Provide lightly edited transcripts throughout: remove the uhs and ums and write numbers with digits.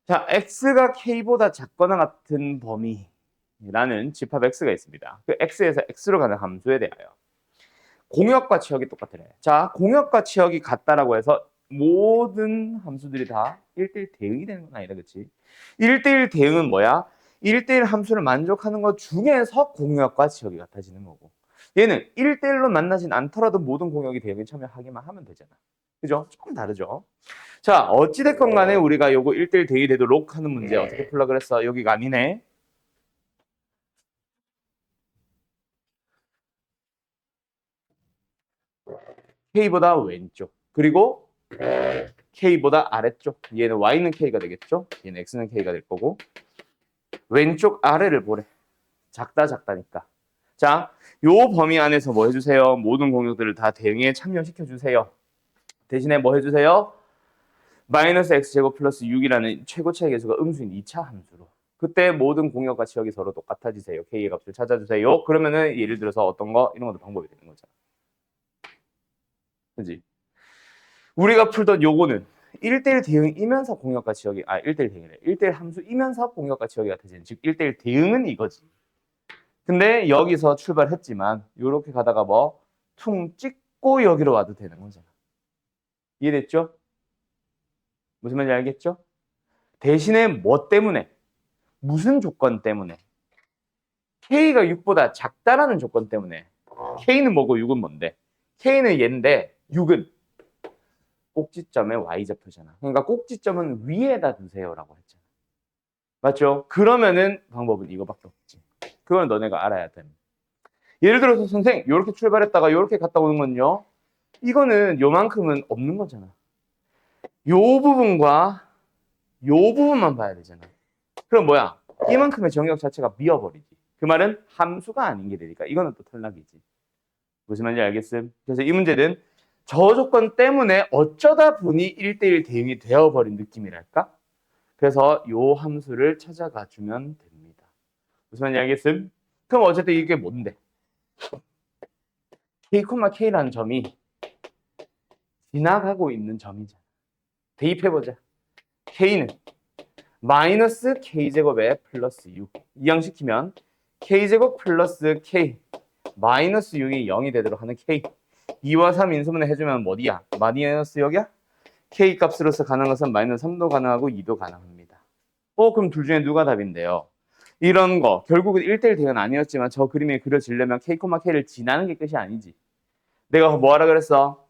자, x가 k보다 작거나 같은 범위라는 집합 x가 있습니다. 그 x에서 x로 가는 함수에 대하여 공역과 치역이 똑같으래. 자, 공역과 치역이 같다라고 해서 모든 함수들이 다 1대1 대응이 되는 건 아니다, 그치? 1대1 대응은 뭐야? 1대1 함수를 만족하는 것 중에서 공역과 치역이 같아지는 거고, 얘는 1대1로 만나진 않더라도 모든 공역이 대응에 참여하기만 하면 되잖아. 그죠? 조금 다르죠? 자, 어찌됐건 간에 우리가 요거 1대1 대응이 되도록 하는 문제 어떻게 풀라 그랬어? 여기가 아니네. K보다 왼쪽, 그리고 K보다 아래쪽. 얘는 Y는 K가 되겠죠? 얘는 X는 K가 될 거고. 왼쪽 아래를 보래. 작다니까. 자, 요 범위 안에서 뭐 해주세요? 모든 공역들을 다 대응에 참여시켜주세요. 대신에 뭐 해주세요? 마이너스 X제곱 플러스 6이라는 최고차의 계수가 음수인 2차 함수로. 그때 모든 공역과 치역이 서로 똑같아지세요. K의 값을 찾아주세요. 그러면은 예를 들어서 어떤 거? 이런 것도 방법이 되는 거잖아. 그지? 우리가 풀던 요거는 1대1 대응이면서 공역과 지역이 1대1 대응이래. 1대1 함수이면서 공역과 지역이 같아지는, 즉 1대1 대응은 이거지. 근데 여기서 출발했지만 요렇게 가다가 뭐 퉁 찍고 여기로 와도 되는 거잖아. 이해됐죠? 무슨 말인지 알겠죠? 대신에 뭐 때문에? 무슨 조건 때문에? K가 6보다 작다라는 조건 때문에. K는 뭐고 6은 뭔데? K는 얘인데 6은 꼭지점의 y좌표잖아. 그러니까 꼭지점은 위에다 두세요라고 했잖아. 맞죠? 그러면은 방법은 이거밖에 없지. 그걸 너네가 알아야 돼. 예를 들어서 선생 이렇게 출발했다가 이렇게 갔다 오는 건요. 이거는 요만큼은 없는 거잖아. 요 부분과 요 부분만 봐야 되잖아. 그럼 뭐야? 이만큼의 정역 자체가 비어버리지. 그 말은 함수가 아닌 게 되니까 이거는 또 탈락이지. 무슨 말인지 알겠음? 그래서 이 문제는 저 조건 때문에 어쩌다 보니 1대1 대응이 되어버린 느낌이랄까? 그래서 요 함수를 찾아가 주면 됩니다. 무슨 말인지 알겠음? 그럼 어쨌든 이게 뭔데? k, k라는 점이 지나가고 있는 점이잖아. 대입해보자. k는 마이너스 k제곱에 플러스 6. 이항시키면 k제곱 플러스 k 마이너스 6이 0이 되도록 하는 k. 2와 3 인수분해 해주면 어디야? 마이너스 여기야? k 값으로서 가능한 것은 마이너스 3도 가능하고 2도 가능합니다. 그럼 둘 중에 누가 답인데요? 이런 거 결국은 1대1 대응은 아니었지만 저 그림이 그려지려면 k, k를 지나는 게 끝이 아니지. 내가 뭐하라 그랬어?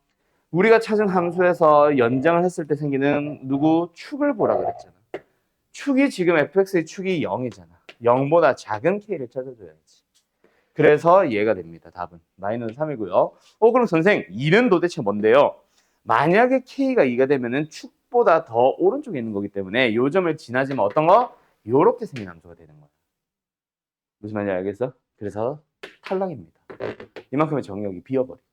우리가 찾은 함수에서 연장을 했을 때 생기는 누구? 축을 보라 그랬잖아. 축이 지금 fx의 축이 0이잖아. 0보다 작은 k를 찾아줘야지. 그래서 얘가 됩니다. 답은 마이너스 3이고요. 그럼 선생 2는 도대체 뭔데요? 만약에 k가 2가 되면은 축보다 더 오른쪽에 있는 거기 때문에 요 점을 지나지만 어떤 거? 요렇게 생긴 함수가 되는 거야. 무슨 말인지 알겠어? 그래서 탈락입니다. 이만큼의 정역이 비어버리거든.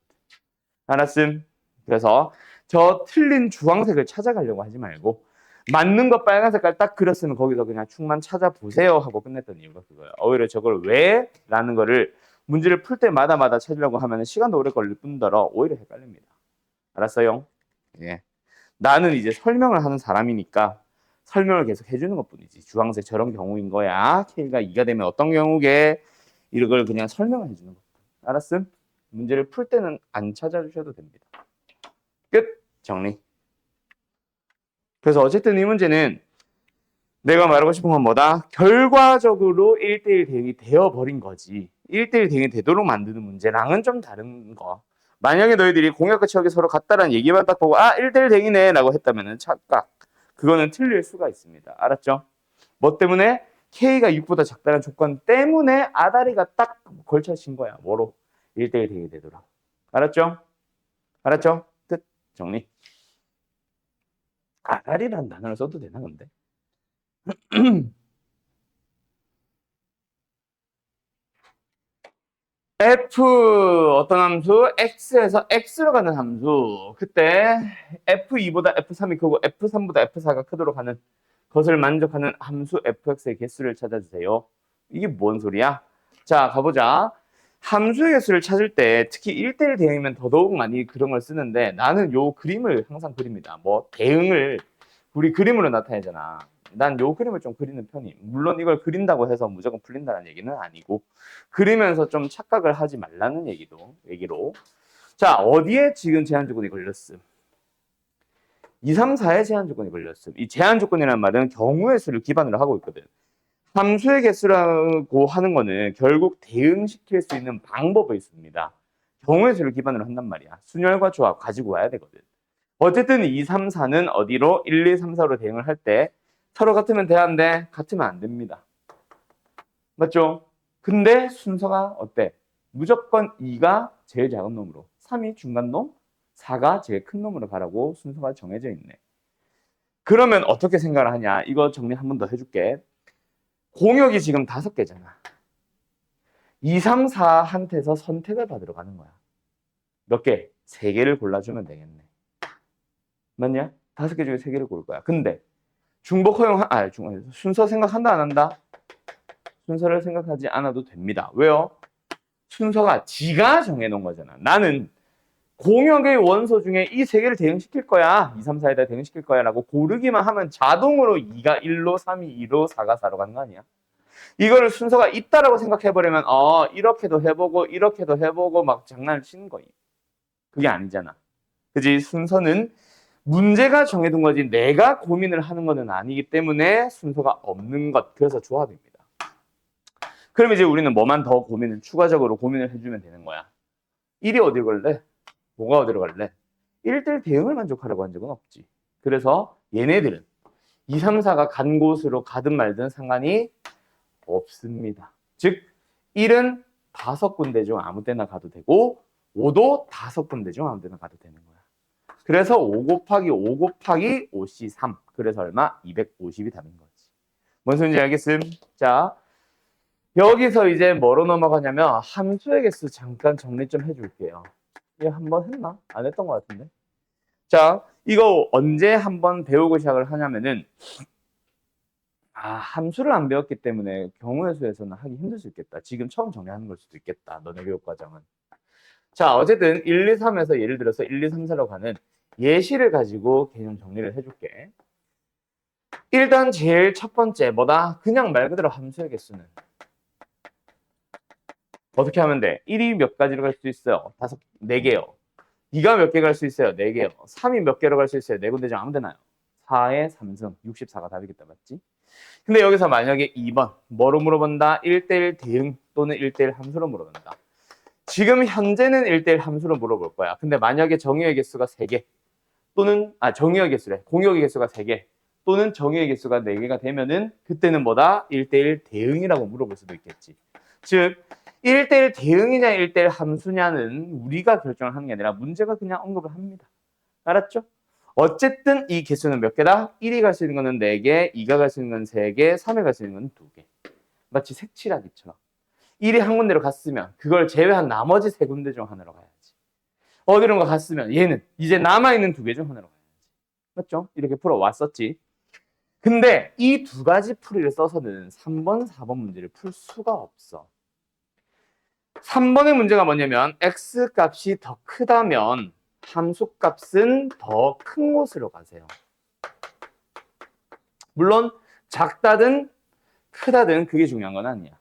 알았음? 그래서 저 틀린 주황색을 찾아가려고 하지 말고 맞는 거 빨간 색깔 딱 그렸으면 거기서 그냥 축만 찾아보세요 하고 끝냈던 이유가 그거예요. 오히려 저걸 왜? 라는 거를 문제를 풀 때마다 찾으려고 하면 시간도 오래 걸릴 뿐더러 오히려 헷갈립니다. 알았어요? 예. 나는 이제 설명을 하는 사람이니까 설명을 계속 해주는 것 뿐이지. 주황색 저런 경우인 거야. K가 2가 되면 어떤 경우게? 이걸 그냥 설명을 해주는 것. 알았음? 문제를 풀 때는 안 찾아주셔도 됩니다. 끝! 정리. 그래서 어쨌든 이 문제는 내가 말하고 싶은 건 뭐다? 결과적으로 1대1 대응이 되어버린 거지. 1대1 대응이 되도록 만드는 문제랑은 좀 다른 거. 만약에 너희들이 공약과 치역이 서로 같다라는 얘기만 딱 보고 1대1 대응이네 라고 했다면 착각. 그거는 틀릴 수가 있습니다. 알았죠? 뭐 때문에? K가 6보다 작다는 조건 때문에 아다리가 딱 걸쳐진 거야. 뭐로? 1대1 대응이 되도록. 알았죠? 알았죠? 끝. 정리. 아다리란 단어를 써도 되나 근데? F 어떤 함수? X에서 X로 가는 함수. 그때 F2보다 F3이 크고 F3보다 F4가 크도록 하는 것을 만족하는 함수 fx의 개수를 찾아주세요. 이게 뭔 소리야? 자, 가보자. 함수의 개수를 찾을 때 특히 1대1 대응이면 더더욱 많이 그런 걸 쓰는데 나는 요 그림을 항상 그립니다. 뭐 대응을 우리 그림으로 나타내잖아. 난 요 그림을 좀 그리는 편임. 물론 이걸 그린다고 해서 무조건 풀린다는 얘기는 아니고 그리면서 좀 착각을 하지 말라는 얘기로. 자, 어디에 지금 제한 조건이 걸렸음? 2, 3, 4에 제한 조건이 걸렸음. 이 제한 조건이라는 말은 경우의 수를 기반으로 하고 있거든. 함수의 개수라고 하는 거는 결국 대응시킬 수 있는 방법이 있습니다. 경우의 수를 기반으로 한단 말이야. 순열과 조합 가지고 와야 되거든. 어쨌든 2, 3, 4는 어디로? 1, 2, 3, 4로 대응을 할 때 서로 같으면 돼야 하는데 같으면 안 됩니다. 맞죠? 근데 순서가 어때? 무조건 2가 제일 작은 놈으로, 3이 중간 놈, 4가 제일 큰 놈으로 가라고 순서가 정해져 있네. 그러면 어떻게 생각을 하냐? 이거 정리 한 번 더 해줄게. 공역이 지금 5개잖아. 2, 3, 4한테서 선택을 받으러 가는 거야. 몇 개? 3개를 골라주면 되겠네. 맞냐? 5개 중에 3개를 고를 거야. 근데 중복 허용, 순서 생각한다 안 한다? 순서를 생각하지 않아도 됩니다. 왜요? 순서가 지가 정해놓은 거잖아. 나는 공역의 원소 중에 이 3개를 대응시킬 거야. 2, 3, 4에다 대응시킬 거야 라고 고르기만 하면 자동으로 2가 1로, 3이 2로, 4가 4로 가는 거 아니야? 이거를 순서가 있다라고 생각해버리면 이렇게도 해보고 이렇게도 해보고 막 장난을 치는 거야. 그게 아니잖아. 그지? 순서는 문제가 정해둔 거지 내가 고민을 하는 거는 아니기 때문에 순서가 없는 것. 그래서 조합입니다. 그럼 이제 우리는 뭐만 더 추가적으로 고민을 해주면 되는 거야. 1이 어디 갈래? 뭐가 어디로 갈래? 1대1 대응을 만족하려고 한 적은 없지. 그래서 얘네들은 2, 3, 4가 간 곳으로 가든 말든 상관이 없습니다. 즉 1은 5군데 중 아무 때나 가도 되고 5도 5군데 중 아무 때나 가도 되는 거야. 그래서 5 곱하기 5 곱하기 5C3. 그래서 얼마? 250이 답인 거지. 뭔 소리인지 알겠음? 자, 여기서 이제 뭐로 넘어가냐면 함수의 개수 잠깐 정리 좀 해줄게요. 이거 한번 했나? 안 했던 것 같은데. 자, 이거 언제 한번 배우고 시작을 하냐면은 함수를 안 배웠기 때문에 경우의 수에서는 하기 힘들 수 있겠다. 지금 처음 정리하는 걸 수도 있겠다. 너네 교육 과정은. 자, 어쨌든 1, 2, 3에서 예를 들어서 1, 2, 3, 4라고 하는 예시를 가지고 개념 정리를 해줄게. 일단 제일 첫 번째 뭐다? 그냥 말 그대로 함수의 개수는 어떻게 하면 돼? 1이 몇 가지로 갈 수 있어요? 4개요. 2가 몇 개 갈 수 있어요? 4개요. 3이 몇 개로 갈 수 있어요? 4군데 중 아무 데나요. 4의 3승, 64가 답이겠다, 맞지? 근데 여기서 만약에 2번, 뭐로 물어본다? 1대1 대응 또는 1대1 함수로 물어본다. 지금 현재는 1대1 함수로 물어볼 거야. 근데 만약에 정의의 개수가 3개, 또는, 정의의 개수래. 공역의 개수가 3개, 또는 정의의 개수가 4개가 되면은, 그때는 뭐다? 1대1 대응이라고 물어볼 수도 있겠지. 즉, 1대1 대응이냐 1대1 함수냐는 우리가 결정을 하는 게 아니라 문제가 그냥 언급을 합니다. 알았죠? 어쨌든 이 개수는 몇 개다? 1이 갈 수 있는 거는 4개, 2가 갈 수 있는 건 3개, 3이 갈 수 있는 건 2개. 마치 색칠하기처럼. 1이 한 군데로 갔으면 그걸 제외한 나머지 3군데 중 하나로 가야지. 어디론가 갔으면 얘는 이제 남아있는 2개 중 하나로 가야지. 맞죠? 이렇게 풀어왔었지. 근데 이 2가지 풀이를 써서는 3번, 4번 문제를 풀 수가 없어. 3번의 문제가 뭐냐면 x값이 더 크다면 함수값은 더 큰 곳으로 가세요. 물론 작다든 크다든 그게 중요한 건 아니야.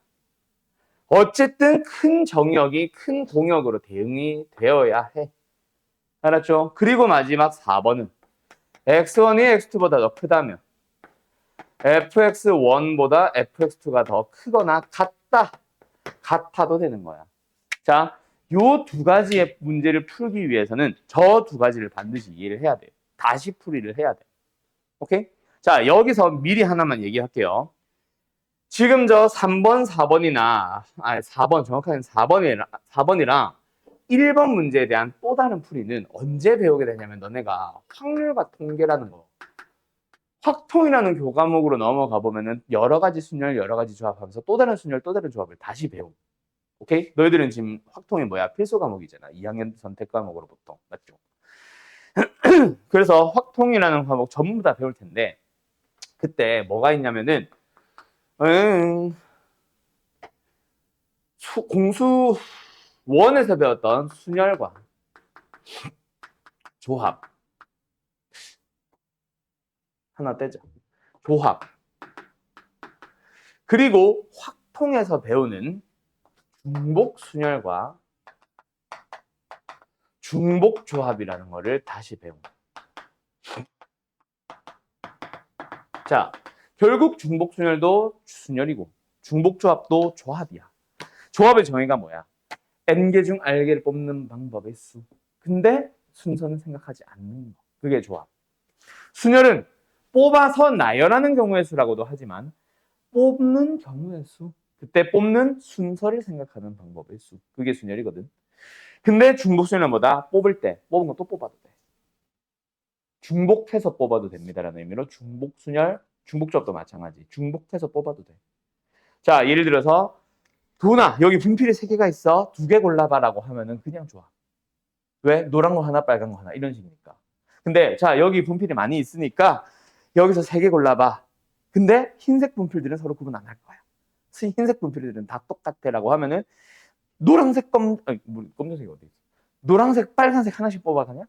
어쨌든 큰 정역이 큰 공역으로 대응이 되어야 해. 알았죠? 그리고 마지막 4번은 x1이 x2보다 더 크다면 fx1보다 fx2가 더 크거나 같아도 되는 거야. 자, 요 2가지의 문제를 풀기 위해서는 저 2가지를 반드시 이해를 해야 돼요. 다시 풀이를 해야 돼. 오케이? 자, 여기서 미리 하나만 얘기할게요. 지금 저 3번, 4번이나 4번, 정확하게는 4번이랑 1번 문제에 대한 또 다른 풀이는 언제 배우게 되냐면 너네가 확률과 통계라는 거, 확통이라는 교과목으로 넘어가 보면은 여러 가지 순열, 여러 가지 조합하면서 또 다른 순열, 또 다른 조합을 다시 배워. 오케이? 너희들은 지금 확통이 뭐야? 필수 과목이잖아. 2학년 선택 과목으로 보통. 맞죠? 그래서 확통이라는 과목 전부 다 배울 텐데 그때 뭐가 있냐면은 공수 원에서 배웠던 순열과 조합 하나 떼자. 조합 그리고 확통에서 배우는 중복순열과 중복조합이라는 거를 다시 배웁니다. 자, 결국 중복순열도 순열이고 중복조합도 조합이야. 조합의 정의가 뭐야? N개 중 R개를 뽑는 방법의 수. 근데 순서는 생각하지 않는 거. 그게 조합. 순열은 뽑아서 나열하는 경우의 수라고도 하지만 뽑는 경우의 수. 그때 뽑는 순서를 생각하는 방법의 수. 그게 순열이거든. 근데 중복순열은 뭐다? 뽑을 때 뽑은 거 또 뽑아도 돼. 중복해서 뽑아도 됩니다라는 의미로 중복순열, 중복조합도 마찬가지. 중복해서 뽑아도 돼. 자, 예를 들어서 도나 여기 분필이 3개가 있어. 2개 골라봐라고 하면은 그냥 좋아. 왜? 노란 거 하나, 빨간 거 하나 이런 식이니까. 근데 자 여기 분필이 많이 있으니까 여기서 3개 골라봐. 근데 흰색 분필들은 서로 구분 안 할 거야. 흰색 분필들은 다 똑같아라고 하면은 노란색 검정색이 어디 있어? 노란색, 빨간색 하나씩 뽑아가냐?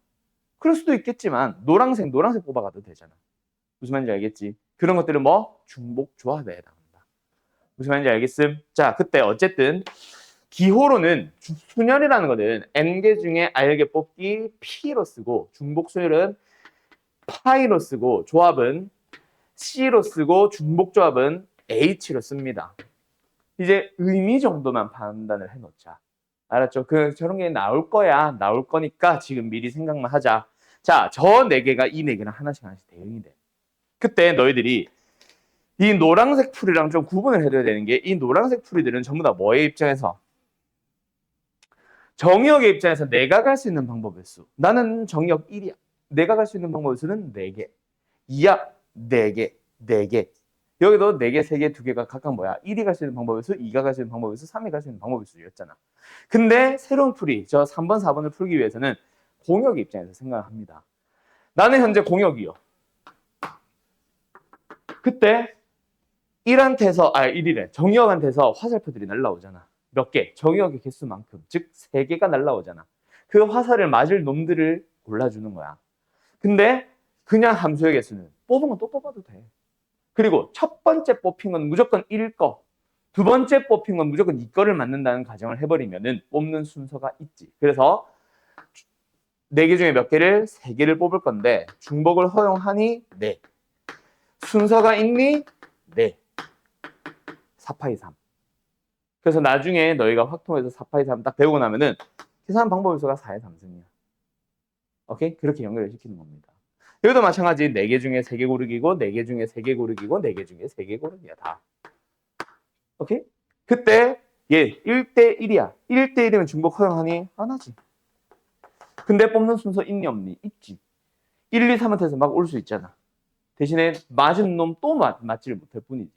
그럴 수도 있겠지만 노란색 뽑아가도 되잖아. 무슨 말인지 알겠지? 그런 것들은 뭐 중복 조합에 해당한다. 무슨 말인지 알겠음? 자, 그때 어쨌든 기호로는 순열이라는 거는 n개 중에 r개 뽑기 p로 쓰고 중복순열은 파이로 쓰고 조합은 c로 쓰고 중복조합은 h로 씁니다. 이제 의미 정도만 판단을 해놓자. 알았죠? 저런 게 나올 거야. 나올 거니까 지금 미리 생각만 하자. 자, 저 4개가 이 4개랑 하나씩 대응이 돼. 그때 너희들이 이 노란색 풀이랑 좀 구분을 해줘야 되는 게 이 노란색 풀이들은 전부 다 뭐의 입장에서? 정의역의 입장에서 내가 갈 수 있는 방법의 수. 나는 정의역 1이야. 내가 갈 수 있는 방법의 수는 4개. 2야 4개. 4개. 여기도 4개, 3개, 2개가 각각 뭐야? 1이 갈 수 있는 방법의 수, 2가 갈 수 있는 방법의 수, 3이 갈 수 있는 방법의 수였잖아. 근데 새로운 풀이, 저 3번, 4번을 풀기 위해서는 공역의 입장에서 생각을 합니다. 나는 현재 공역이요. 그때 1이래. 정의역한테서 화살표들이 날라오잖아. 몇 개? 정의역의 개수만큼. 즉 3개가 날라오잖아. 그 화살을 맞을 놈들을 골라주는 거야. 근데 그냥 함수의 개수는 뽑은 건 또 뽑아도 돼. 그리고 첫 번째 뽑힌 건 무조건 1 거, 두 번째 뽑힌 건 무조건 2 거를 맞는다는 가정을 해버리면은 뽑는 순서가 있지. 그래서 4개 중에 몇 개를? 3개를 뽑을 건데 중복을 허용하니? 네. 순서가 있니? 네. 4파이 3. 그래서 나중에 너희가 확통해서 4파이 3 딱 배우고 나면은 계산 방법의 수가 4의 3승이야. 오케이? 그렇게 연결을 시키는 겁니다. 여기도 마찬가지 4개 중에 3개 고르기고 4개 중에 3개 고르기고 4개 중에 3개 고르기야 다. 오케이? 그때 얘 1대 1이야. 1대 1이면 중복 허용하니? 안 하지. 근데 뽑는 순서 있니 없니? 있지. 1, 2, 3한테서 막 올 수 있잖아. 대신에 맞은 놈 또 맞지를 못할 뿐이지.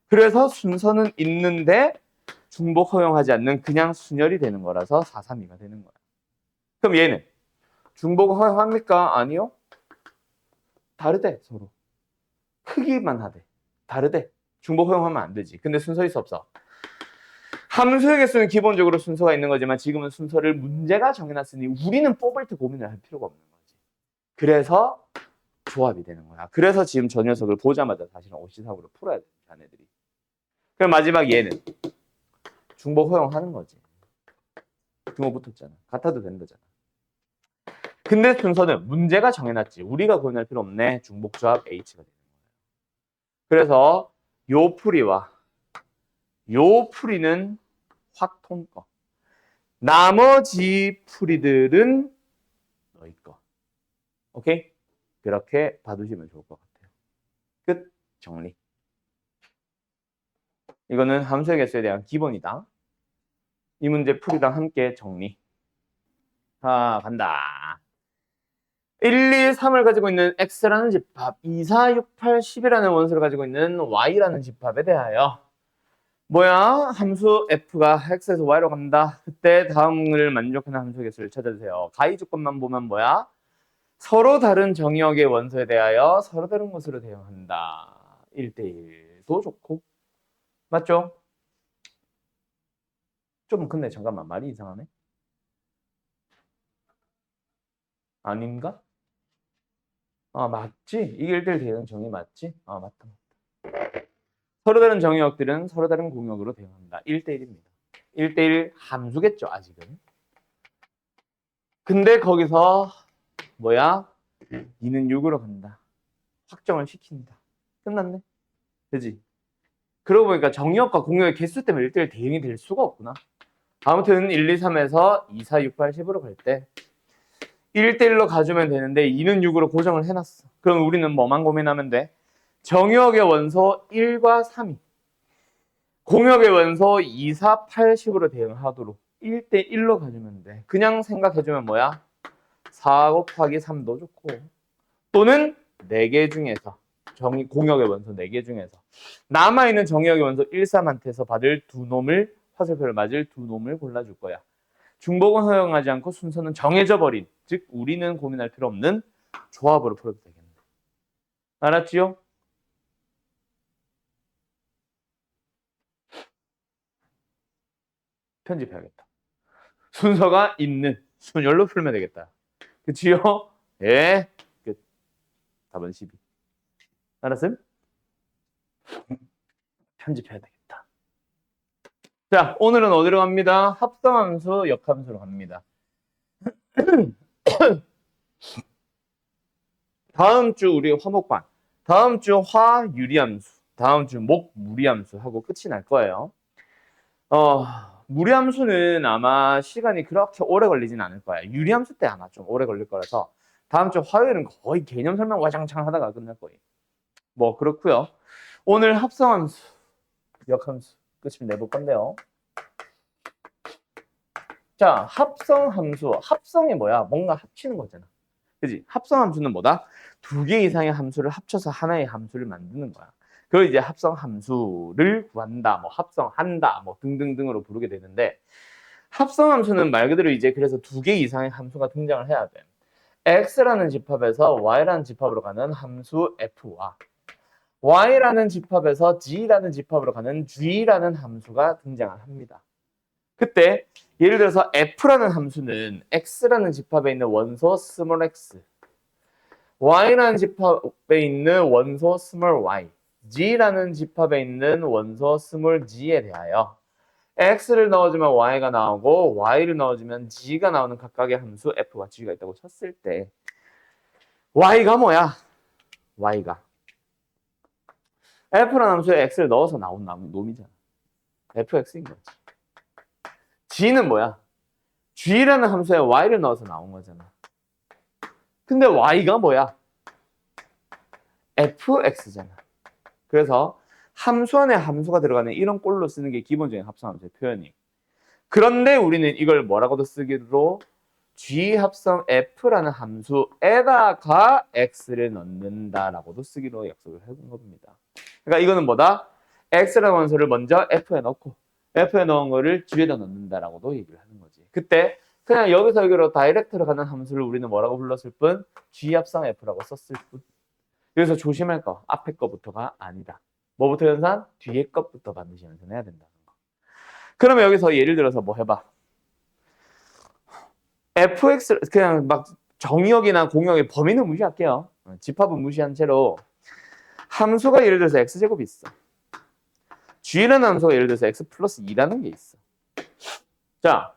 그래서 순서는 있는데 중복 허용하지 않는 그냥 순열이 되는 거라서 4, 3, 2가 되는 거야. 그럼 얘는 중복 허용합니까? 아니요. 다르대 서로. 크기만 하대. 다르대. 중복 허용하면 안 되지. 근데 순서 있어 없어? 함수의 개수는 기본적으로 순서가 있는 거지만 지금은 순서를 문제가 정해놨으니 우리는 뽑을 때 고민을 할 필요가 없는 거지. 그래서 조합이 되는 거야. 그래서 지금 저 녀석을 보자마자 사실은 오시사고로 풀어야 돼. 자네들이. 그럼 마지막 얘는 중복 허용하는 거지. 중복 붙었잖아. 같아도 되는 거잖아. 근데 순서는 문제가 정해놨지. 우리가 고민할 필요 없네. 중복조합 H가 되는 거예요. 그래서 요 풀이와 요 풀이는 확통 거. 나머지 풀이들은 너희 거. 오케이? 그렇게 봐두시면 좋을 것 같아요. 끝. 정리. 이거는 함수의 개수에 대한 기본이다. 이 문제 풀이랑 함께 정리. 자, 간다. 1, 2, 3을 가지고 있는 x라는 집합, 2, 4, 6, 8, 10이라는 원소를 가지고 있는 y라는 집합에 대하여 뭐야? 함수 f가 x에서 y로 간다. 그때 다음을 만족하는 함수의 개수를 찾아주세요. 가위 조건만 보면 뭐야? 서로 다른 정의역의 원소에 대하여 서로 다른 것으로 대응한다. 1대1도 좋고. 맞죠? 좀 근데 잠깐만 말이 이상하네. 아닌가? 아 맞지? 이게 1대1 대응 정의 맞지? 아 맞다. 서로 다른 정의역들은 서로 다른 공역으로 대응합니다. 1대1입니다. 1대1 함수겠죠, 아직은. 근데 거기서 뭐야? 2는 6으로 간다. 확정을 시킨다. 끝났네. 그지? 그러고 보니까 정의역과 공역의 개수 때문에 1대1 대응이 될 수가 없구나. 아무튼 1, 2, 3에서 2, 4, 6, 8, 10으로 갈 때 1대1로 가주면 되는데 2는 6으로 고정을 해놨어. 그럼 우리는 뭐만 고민하면 돼? 정의역의 원소 1과 3이 공역의 원소 2, 4, 8, 10으로 대응하도록 1대1로 가주면 돼. 그냥 생각해주면 뭐야? 4 곱하기 3도 좋고 또는 4개 중에서 공역의 원소 4개 중에서 남아있는 정의역의 원소 1, 3한테서 받을 두 놈을 화살표를 맞을 두 놈을 골라줄 거야. 중복은 허용하지 않고 순서는 정해져 버린, 즉 우리는 고민할 필요 없는 조합으로 풀어도 되겠네. 알았지요? 편집해야겠다. 순서가 있는 순열로 풀면 되겠다. 그치요? 예. 끝. 답은 12. 알았음? 편집해야 되겠다. 자, 오늘은 어디로 갑니다? 합성함수, 역함수로 갑니다. 다음 주 우리 화목반, 다음 주 화 유리함수, 다음 주 목 무리함수 하고 끝이 날 거예요. 무리함수는 아마 시간이 그렇게 오래 걸리진 않을 거야. 유리함수 때 아마 좀 오래 걸릴 거라서 다음 주 화요일은 거의 개념 설명 와장창 하다가 끝날 거예요. 뭐 그렇고요. 오늘 합성함수, 역함수 끝을 내볼 건데요. 자, 합성함수. 합성이 뭐야? 뭔가 합치는 거잖아. 그지? 합성함수는 뭐다? 2개 이상의 함수를 합쳐서 하나의 함수를 만드는 거야. 그걸 이제 합성함수를 구한다, 뭐 합성한다, 뭐 등등등으로 부르게 되는데 합성함수는 말 그대로 이제 그래서 2개 이상의 함수가 등장을 해야 돼. x라는 집합에서 y라는 집합으로 가는 함수 f와 y라는 집합에서 g라는 집합으로 가는 g라는 함수가 등장을 합니다. 그때 예를 들어서 f라는 함수는 x라는 집합에 있는 원소 스몰 x, y라는 집합에 있는 원소 스몰 y, g라는 집합에 있는 원소 스몰 g에 대하여 x를 넣어주면 y가 나오고 y를 넣어주면 g가 나오는 각각의 함수 f와 g가 있다고 쳤을 때 y가 뭐야? y가 f라는 함수에 x를 넣어서 나온 놈이잖아. fx인 거지. g는 뭐야? g라는 함수에 y를 넣어서 나온 거잖아. 근데 y가 뭐야? fx잖아. 그래서 함수 안에 함수가 들어가는 이런 꼴로 쓰는 게 기본적인 합성함수의 표현이. 그런데 우리는 이걸 뭐라고도 쓰기로 g 합성 f라는 함수에다가 x를 넣는다라고도 쓰기로 약속을 해본 겁니다. 그러니까 이거는 뭐다? x라는 원소를 먼저 f에 넣고 f에 넣은 거를 g에다 넣는다라고도 얘기를 하는 거지. 그때 그냥 여기서 여기로 다이렉트로 가는 함수를 우리는 뭐라고 불렀을 뿐 g 합성 f라고 썼을 뿐. 여기서 조심할 거 앞에 거부터가 아니다. 뭐부터 연산? 뒤에 것부터 반드시 연산해야 된다는 거. 그러면 여기서 예를 들어서 뭐 해봐. fx 그냥 막 정의역이나 공역의 범위는 무시할게요. 집합은 무시한 채로 함수가 예를 들어서 x제곱이 있어. g라는 함수가 예를 들어서 x 플러스 2라는 게 있어. 자,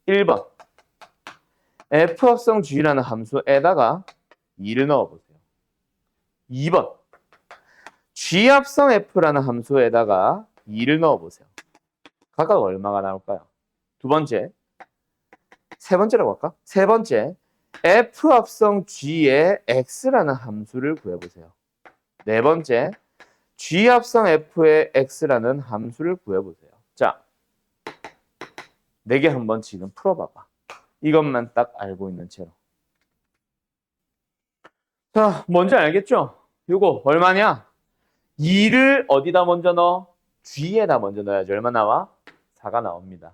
1번 f 합성 g라는 함수에다가 2를 넣어보세요. 2번 g 합성 f라는 함수에다가 2를 넣어보세요. 각각 얼마가 나올까요? 두 번째, 세 번째라고 할까? 세 번째, f 합성 g의 x라는 함수를 구해보세요. 네 번째, g 합성 f의 x라는 함수를 구해보세요. 자, 4개 한번 지금 풀어봐봐. 이것만 딱 알고 있는 채로. 자, 뭔지 알겠죠? 이거 얼마냐? 2를 어디다 먼저 넣어? g에다 먼저 넣어야지. 얼마 나와? 4가 나옵니다.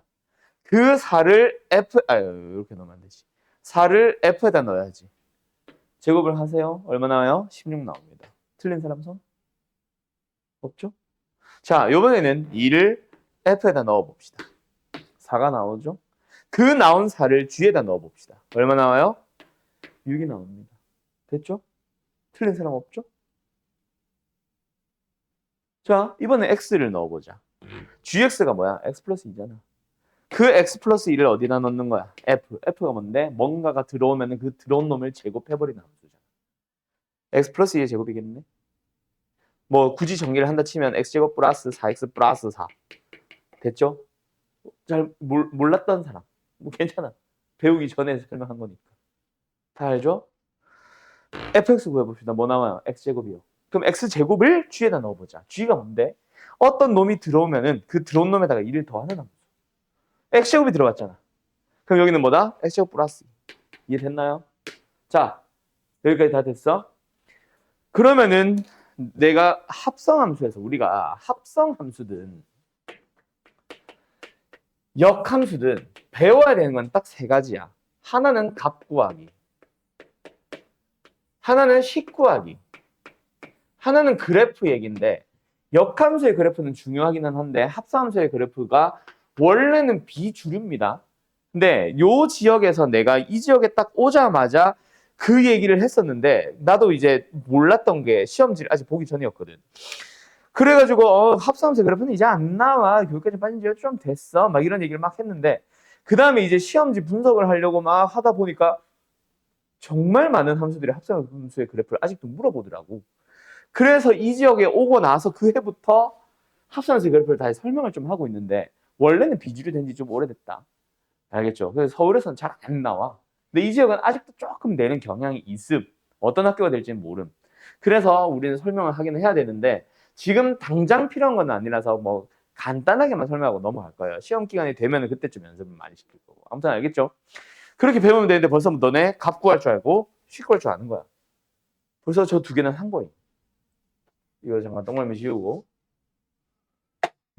그 4를 이렇게 넣으면 안 되지. 4를 f에다 넣어야지. 제곱을 하세요. 얼마 나와요? 16 나옵니다. 틀린 사람 손? 없죠? 자, 이번에는 2를 f에다 넣어봅시다. 4가 나오죠? 그 나온 4를 g에다 넣어봅시다. 얼마 나와요? 6이 나옵니다. 됐죠? 틀린 사람 없죠? 자, 이번에 x를 넣어보자. gx가 뭐야? x 플러스 2잖아. 그 x 플러스 2를 어디다 넣는 거야? f가 뭔데? 뭔가가 들어오면 그 들어온 놈을 제곱해버리는 함수잖아. x 플러스 2의 제곱이겠네. 뭐 굳이 정리를 한다 치면 x제곱 플러스 4x 플러스 4 됐죠? 잘 몰랐던 사람 뭐 괜찮아. 배우기 전에 설명한 거니까. 다 알죠? fx 구해봅시다. 뭐 나와요? x제곱이요. 그럼 x제곱을 g에다 넣어보자. g가 뭔데? 어떤 놈이 들어오면은 그 들어온 놈에다가 2를 더하는 함수. x제곱이 들어갔잖아. 그럼 여기는 뭐다? x제곱 플러스 2. 이해됐나요? 자, 여기까지 다 됐어? 그러면은 내가 합성함수에서 우리가 합성함수든 역함수든 배워야 되는 건 딱 세 가지야. 하나는 값 구하기, 하나는 식 구하기, 하나는 그래프 얘기인데 역함수의 그래프는 중요하기는 한데 합성함수의 그래프가 원래는 비주류입니다. 근데 요 지역에서 내가 이 지역에 딱 오자마자 그 얘기를 했었는데 나도 이제 몰랐던 게 시험지를 아직 보기 전이었거든. 그래가지고 합성함수의 그래프는 이제 안 나와. 교육까지 빠진 지가 좀 됐어. 막 이런 얘기를 막 했는데 그 다음에 이제 시험지 분석을 하려고 막 하다 보니까 정말 많은 함수들이 합성함수의 그래프를 아직도 물어보더라고. 그래서 이 지역에 오고 나서 그 해부터 합성함수의 그래프를 다시 설명을 좀 하고 있는데 원래는 비주류 된 지 좀 오래됐다. 알겠죠? 그래서 서울에서는 잘 안 나와. 근데 이 지역은 아직도 조금 내는 경향이 있음. 어떤 학교가 될지는 모름. 그래서 우리는 설명을 하긴 해야 되는데 지금 당장 필요한 건 아니라서 뭐 간단하게만 설명하고 넘어갈 거예요. 시험 기간이 되면 그때쯤 연습을 많이 시킬 거고. 아무튼 알겠죠? 그렇게 배우면 되는데 벌써 너네 값 구할 줄 알고 식 구할 줄 아는 거야. 벌써 저 두 개는 한 거예요. 이거 잠깐 동그라미 지우고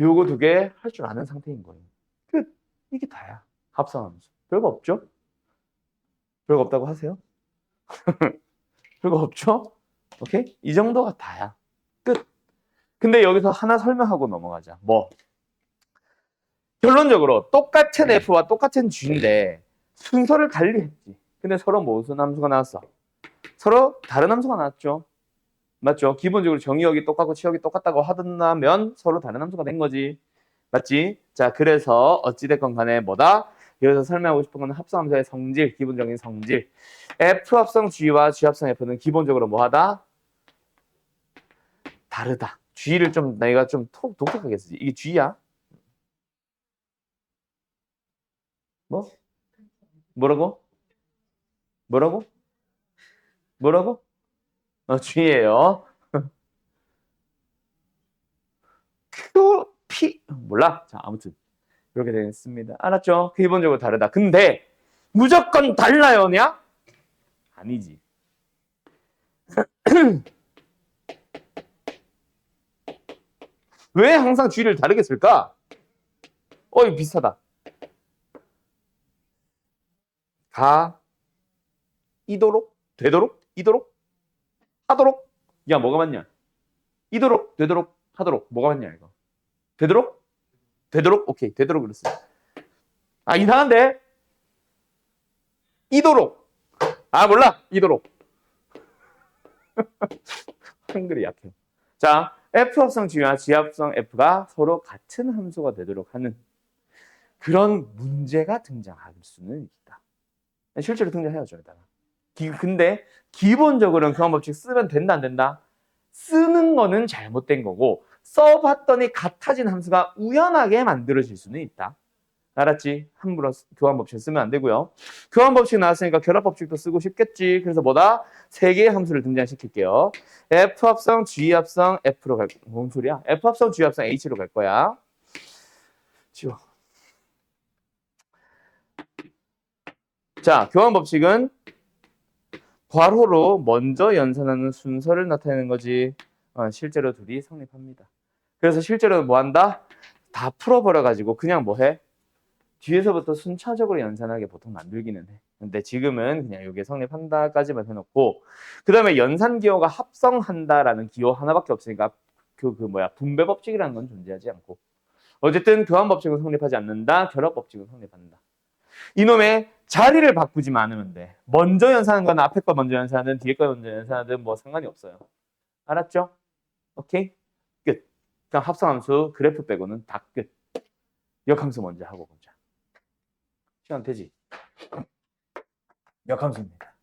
요거 두 개 할 줄 아는 상태인 거예요. 끝. 이게 다야. 합성함수. 별거 없죠? 별거 없다고 하세요? 별거 없죠? 오케이? 이 정도가 다야. 끝. 근데 여기서 하나 설명하고 넘어가자. 뭐? 결론적으로 똑같은 F와 똑같은 G인데 순서를 달리했지. 근데 서로 무슨 함수가 나왔어? 서로 다른 함수가 나왔죠. 맞죠? 기본적으로 정의역이 똑같고 치역이 똑같다고 하던면 서로 다른 함수가 된 거지. 맞지? 자, 그래서 어찌됐건 간에 뭐다? 여기서 설명하고 싶은 건 합성함수의 성질, 기본적인 성질. F 합성 G와 G 합성 F는 기본적으로 뭐하다? 다르다. G를 좀 내가 좀 독특하게 쓰지. 이게 G야? 뭐? 뭐라고? 뭐라고? 뭐라고? G예요. Q, P 몰라. 자, 아무튼 이렇게 되겠습니다. 알았죠? 기본적으로 다르다. 근데 무조건 달라요냐? 아니지. 왜 항상 G를 다르게 쓸까? 이거 비슷하다. 이도록, 되도록, 이도록, 하도록. 야, 뭐가 맞냐? 이도록, 되도록, 하도록. 뭐가 맞냐, 이거? 되도록? 되도록? 오케이, 되도록 그랬어. 아, 이상한데? 이도록. 아, 몰라. 이도록. 한글이 약해. 자, F 합성 G와 G 합성 F가 서로 같은 함수가 되도록 하는 그런 문제가 등장할 수는 있다. 실제로 등장해야죠, 일단. 근데 기본적으로는 교환 법칙 쓰면 된다, 안 된다? 쓰는 거는 잘못된 거고 써봤더니 같아진 함수가 우연하게 만들어질 수는 있다. 알았지? 함부로 교환 법칙 쓰면 안 되고요. 교환 법칙 나왔으니까 결합 법칙도 쓰고 싶겠지. 그래서 뭐다? 세 개의 함수를 등장시킬게요. F 합성 G 합성 F로 갈 거야. 뭔 소리야? F 합성 G 합성 H로 갈 거야. 지워. 자, 교환 법칙은 괄호로 먼저 연산하는 순서를 나타내는 거지. 실제로 둘이 성립합니다. 그래서 실제로 뭐 한다? 다 풀어버려가지고 그냥 뭐 해? 뒤에서부터 순차적으로 연산하게 보통 만들기는 해. 근데 지금은 그냥 이게 성립한다까지만 해놓고 그 다음에 연산기호가 합성한다라는 기호 하나밖에 없으니까 분배 법칙이라는 건 존재하지 않고 어쨌든 교환 법칙은 성립하지 않는다. 결합 법칙은 성립한다. 이놈의 자리를 바꾸지만 않으면 돼. 먼저 연산하는 건 앞에 거 먼저 연산하든 뒤에 거 먼저 연산하든 뭐 상관이 없어요. 알았죠? 오케이? 끝. 그냥 합성함수 그래프 빼고는 다 끝. 역함수 먼저 하고 보자. 시간 되지? 역함수입니다.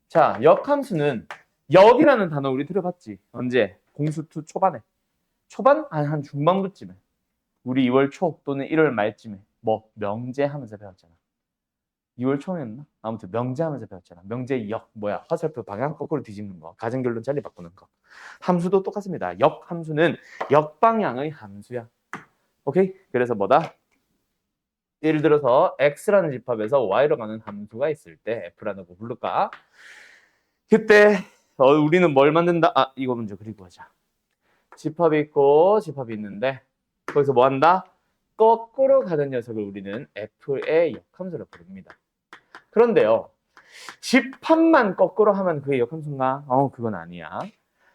자, 역함수는 역이라는 단어 우리 들어봤지? 언제? 공수2 초반에. 초반? 한 중반부쯤에. 우리 2월 초 또는 1월 말쯤에 뭐 명제 하면서 배웠잖아. 2월 초였나? 아무튼 명제 하면서 배웠잖아. 명제 역 뭐야? 화살표 방향 거꾸로 뒤집는 거. 가정결론 자리 바꾸는 거. 함수도 똑같습니다. 역 함수는 역방향의 함수야. 오케이? 그래서 뭐다? 예를 들어서 x라는 집합에서 y로 가는 함수가 있을 때 f라는 거 부를까? 그때 우리는 뭘 만든다? 아, 이거 먼저 그리고 하자. 집합이 있고 집합이 있는데 거기서 뭐 한다? 거꾸로 가는 녀석을 우리는 f의 역함수로 부릅니다. 그런데요. 집합만 거꾸로 하면 그게 역함수인가? 그건 아니야.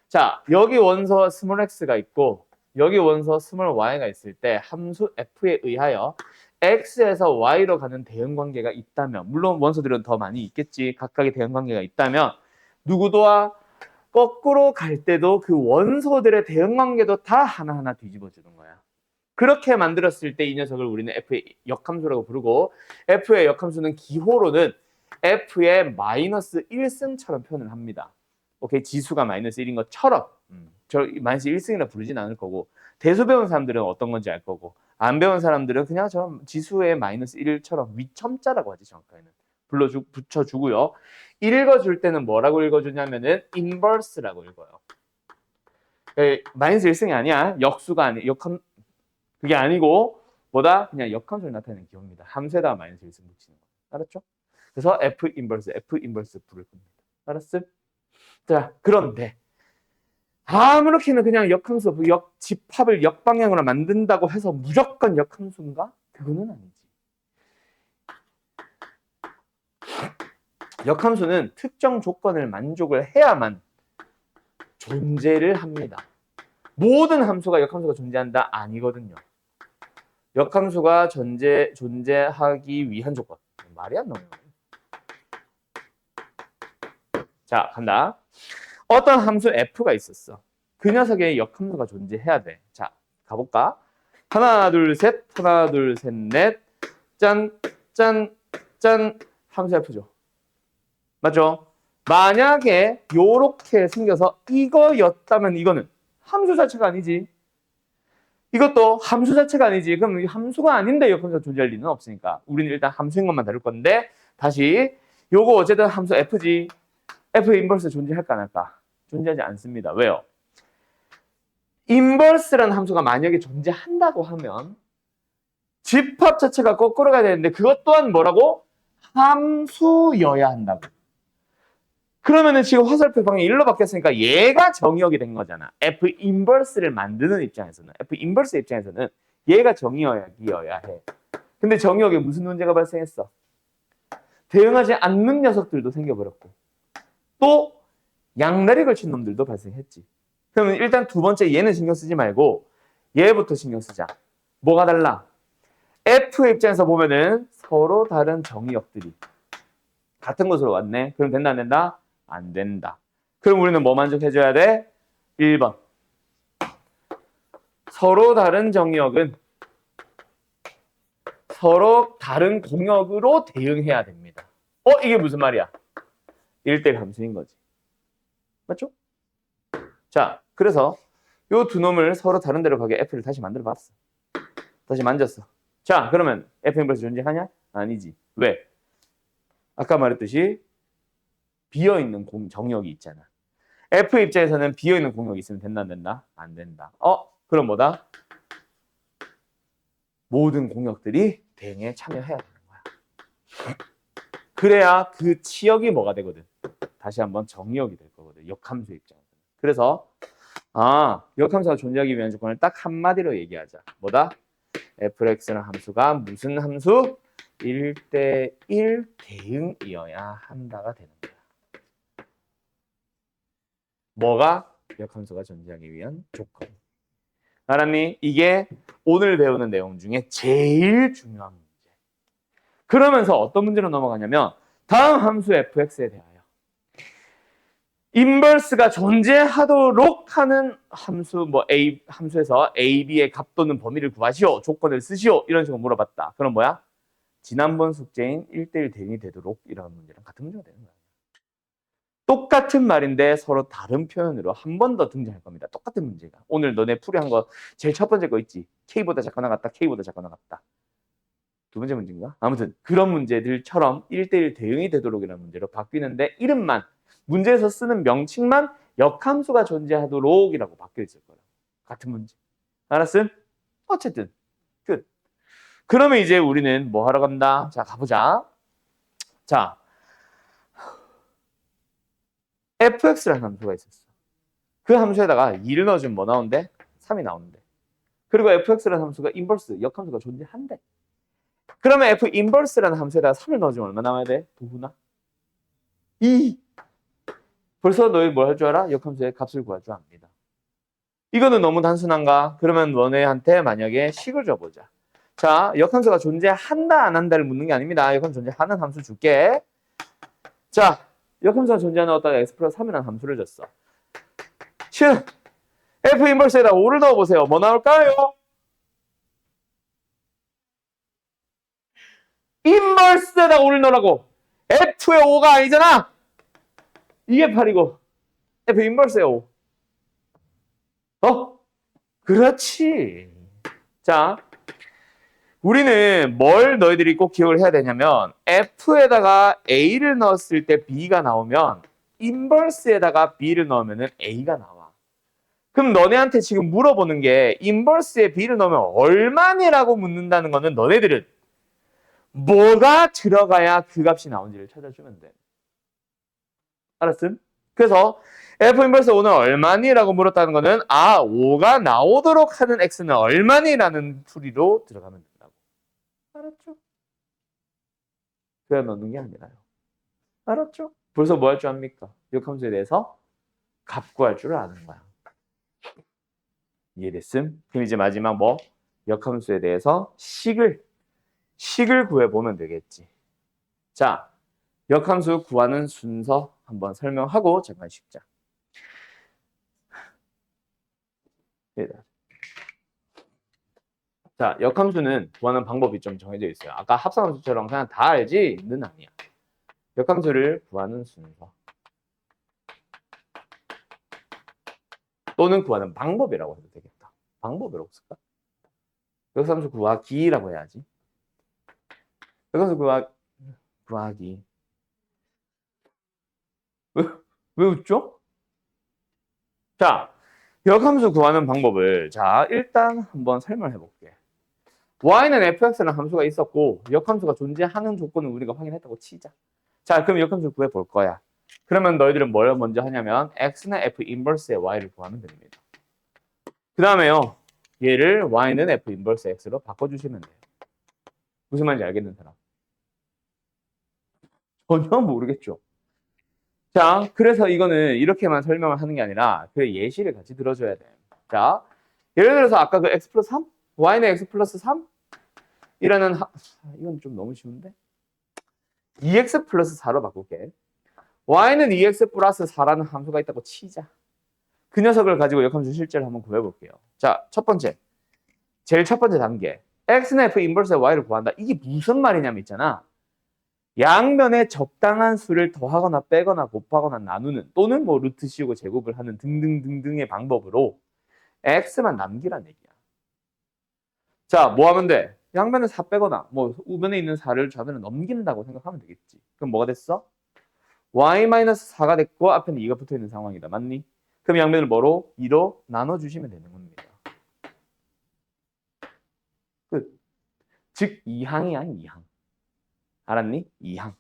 자, 여기 원소 스몰 x가 있고 여기 원소 스몰 y가 있을 때 함수 f에 의하여 x에서 y로 가는 대응관계가 있다면 물론 원소들은 더 많이 있겠지. 각각의 대응관계가 있다면 누구도와 거꾸로 갈 때도 그 원소들의 대응관계도 다 하나하나 뒤집어주는 거야. 그렇게 만들었을 때 이 녀석을 우리는 f의 역함수라고 부르고 f의 역함수는 기호로는 f의 마이너스 1승처럼 표현을 합니다. 오케이, 지수가 마이너스 1인 것처럼 저 마이너스 1승이라 부르진 않을 거고 대수 배운 사람들은 어떤 건지 알 거고 안 배운 사람들은 그냥 저 지수의 마이너스 1처럼 위첨자라고 하지 정확하게는 붙여주고요. 읽어줄 때는 뭐라고 읽어주냐면은 인버스라고 읽어요. 마이너스 1승이 아니야. 역수가 아니 역함 그게 아니고 뭐다? 그냥 역함수를 나타내는 기호입니다. 함수에다가 마이너스 1승 붙이는 거. 알았죠? 그래서 F 인버스 부를 겁니다. 알았어? 자, 그런데 아무렇게나 그냥 역함수, 집합을 역방향으로 만든다고 해서 무조건 역함수인가? 그거는 아니지. 역함수는 특정 조건을 만족을 해야만 존재를 합니다. 모든 함수가 역함수가 존재한다? 아니거든요. 역함수가 존재하기 위한 조건. 말이 안 나와요. 자, 간다. 어떤 함수 f가 있었어. 그 녀석의 역함수가 존재해야 돼. 자, 가볼까? 하나, 둘, 셋, 하나, 둘, 셋, 넷. 짠, 짠, 짠. 함수 f죠. 맞죠? 만약에 요렇게 생겨서 이거였다면 이거는 함수 자체가 아니지. 이것도 함수 자체가 아니지. 그럼 이 함수가 아닌데 역함수가 존재할 리는 없으니까. 우리는 일단 함수인 것만 다룰 건데 다시 요거 어쨌든 함수 f지. f 인버스 존재할까 안 할까? 존재하지 않습니다. 왜요? 인버스라는 함수가 만약에 존재한다고 하면 집합 자체가 거꾸로 가야 되는데 그것 또한 뭐라고? 함수여야 한다고. 그러면은 지금 화살표 방향이 1로 바뀌었으니까 얘가 정의역이 된 거잖아. F 인버스를 만드는 입장에서는 F 인버스 입장에서는 얘가 정의역이어야 해. 근데 정의역에 무슨 문제가 발생했어? 대응하지 않는 녀석들도 생겨버렸고 또 양다리 걸친 놈들도 발생했지. 그러면 일단 두 번째 얘는 신경 쓰지 말고 얘부터 신경 쓰자. 뭐가 달라? F의 입장에서 보면은 서로 다른 정의역들이 같은 곳으로 왔네. 그럼 된다 안 된다? 안 된다. 그럼 우리는 뭐 만족해줘야 돼? 1번. 서로 다른 정의역은 서로 다른 공역으로 대응해야 됩니다. 이게 무슨 말이야? 1대 함수인 거지. 맞죠? 자, 그래서 요 두 놈을 서로 다른 데로 가게 F를 다시 만들어 봤어. 다시 만졌어. 자, 그러면 F 인버스 존재하냐? 아니지. 왜? 아까 말했듯이 비어있는 정역이 있잖아. F 입장에서는 비어있는 공역이 있으면 된다 안 된다? 안 된다. 그럼 뭐다? 모든 공역들이 대응에 참여해야 되는 거야. 그래야 그 치역이 뭐가 되거든? 다시 한번 정역이 될 거거든. 역함수 입장에서는. 그래서 역함수가 존재하기 위한 조건을 딱 한마디로 얘기하자. 뭐다? fx라는 함수가 무슨 함수? 1대1 대응이어야 한다가 되는 거야. 뭐가? 역함수가 존재하기 위한 조건. 알았니? 이게 오늘 배우는 내용 중에 제일 중요한 문제. 그러면서 어떤 문제로 넘어가냐면 다음 함수 fx에 대하여 인버스가 존재하도록 하는 함수, 뭐 A 함수에서 A, B의 값 또는 범위를 구하시오. 조건을 쓰시오. 이런 식으로 물어봤다. 그럼 뭐야? 지난번 숙제인 1대1 대응이 되도록 이라는 문제랑 같은 문제가 되는 거야. 똑같은 말인데 서로 다른 표현으로 한 번 더 등장할 겁니다. 똑같은 문제가. 오늘 너네 풀이한 거 제일 첫 번째 거 있지. K보다 작거나 같다. K보다 작거나 같다. 두 번째 문제인가? 아무튼 그런 문제들처럼 1대1 대응이 되도록이라는 문제로 바뀌는데 이름만 문제에서 쓰는 명칭만 역함수가 존재하도록이라고 바뀌어 있을 거야. 같은 문제. 알았음? 어쨌든 끝. 그러면 이제 우리는 뭐 하러 간다? 자, 가보자. 자, fx라는 함수가 있었어. 그 함수에다가 2를 넣어주면 뭐 나오는데? 3이 나오는데. 그리고 fx라는 함수가 인버스, 역함수가 존재한대. 그러면 f 인버스라는 함수에다가 3을 넣어주면 얼마 나와야 돼? 도구나? 2. 벌써 너희 뭘 할 줄 알아? 역함수의 값을 구할 줄 압니다. 이거는 너무 단순한가? 그러면 너네한테 만약에 식을 줘보자. 자, 역함수가 존재한다 안 한다를 묻는 게 아닙니다. 역함수 존재하는 함수 줄게. 자, 역함수가 존재하는 어떤 x 플러스 3이라는 함수를 줬어. 실 f 인버스에다 5를 넣어보세요. 뭐 나올까요? 인버스에다 5를 넣으라고. f의 5가 아니잖아. 이게 8이고 f 인버스의 5. 그렇지. 자, 우리는 뭘 너희들이 꼭 기억을 해야 되냐면 f에다가 a를 넣었을 때 b가 나오면 인버스에다가 b를 넣으면 a가 나와. 그럼 너네한테 지금 물어보는 게 인버스에 b를 넣으면 얼마니라고 묻는다는 거는 너네들은 뭐가 들어가야 그 값이 나온지를 찾아주면 돼. 알았음? 그래서 f 인버스 5는 얼마니라고 물었다는 거는 5가 나오도록 하는 x는 얼마니라는 풀이로 들어가면 된다고. 알았죠? 그냥 넣는 게 아니라요. 알았죠? 벌써 뭐 할 줄 압니까? 역함수에 대해서 값 구할 줄 아는 거야. 이해됐음? 그럼 이제 마지막 뭐? 역함수에 대해서 식을 구해보면 되겠지. 자, 역함수 구하는 순서 한번 설명하고 잠깐 쉬자. 자, 역함수는 구하는 방법이 좀 정해져 있어요. 아까 합성함수처럼 그냥 다 알지는 아니야. 역함수를 구하는 순서 또는 구하는 방법이라고 해도 되겠다. 방법이라고 쓸까? 역함수 구하기라고 해야지. 역함수 구하기. 왜 웃죠? 자, 역함수 구하는 방법을 자 일단 한번 설명해 볼게. y는 fx라는 함수가 있었고 역함수가 존재하는 조건을 우리가 확인했다고 치자. 자, 그럼 역함수를 구해 볼 거야. 그러면 너희들은 뭘 먼저 하냐면 x는 f 인버스의 y를 구하면 됩니다. 그 다음에요. 얘를 y는 f 인버스 x로 바꿔주시면 돼요. 무슨 말인지 알겠는 사람? 전혀 모르겠죠. 자, 그래서 이거는 이렇게만 설명을 하는 게 아니라 그 예시를 같이 들어줘야 돼. 자, 예를 들어서 아까 그 x 플러스 3? y는 x 플러스 3? 이라는 이건 좀 너무 쉬운데? 2x 플러스 4로 바꿀게. y는 2x 플러스 4라는 함수가 있다고 치자. 그 녀석을 가지고 역함수 실제를 한번 구해볼게요. 자, 제일 첫 번째 단계. x는 f 인버스의 y를 구한다. 이게 무슨 말이냐면 있잖아. 양면에 적당한 수를 더하거나 빼거나 곱하거나 나누는 또는 뭐 루트 씌우고 제곱을 하는 등등등등의 방법으로 x만 남기란 얘기야. 자, 뭐 하면 돼? 양면에 4 빼거나 뭐 우변에 있는 4를 좌변에 넘긴다고 생각하면 되겠지. 그럼 뭐가 됐어? y-4가 됐고 앞에는 2가 붙어 있는 상황이다. 맞니? 그럼 양면을 뭐로? 2로 나눠주시면 되는 겁니다. 끝. 즉 2항이야, 2항. 알았니? 2항.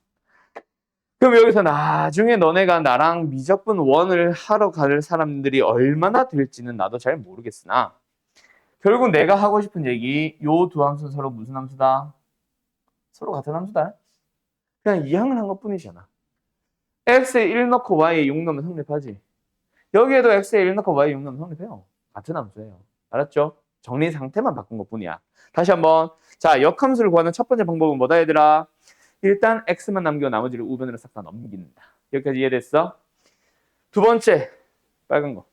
그럼 여기서 나중에 너네가 나랑 미적분 1을 하러 갈 사람들이 얼마나 될지는 나도 잘 모르겠으나 결국 내가 하고 싶은 얘기 요 두 함수는 서로 무슨 함수다? 서로 같은 함수다. 그냥 2항을 한 것뿐이잖아. x에 1 넣고 y에 6 넣으면 성립하지. 여기에도 x에 1 넣고 y에 6 넣으면 성립해요. 같은 함수예요. 알았죠? 정리 상태만 바꾼 것뿐이야. 다시 한번. 자, 역함수를 구하는 첫 번째 방법은 뭐다 얘들아? 일단 x만 남기고 나머지를 우변으로 싹 다 넘긴다. 여기까지 이해됐어? 두 번째, 빨간 거.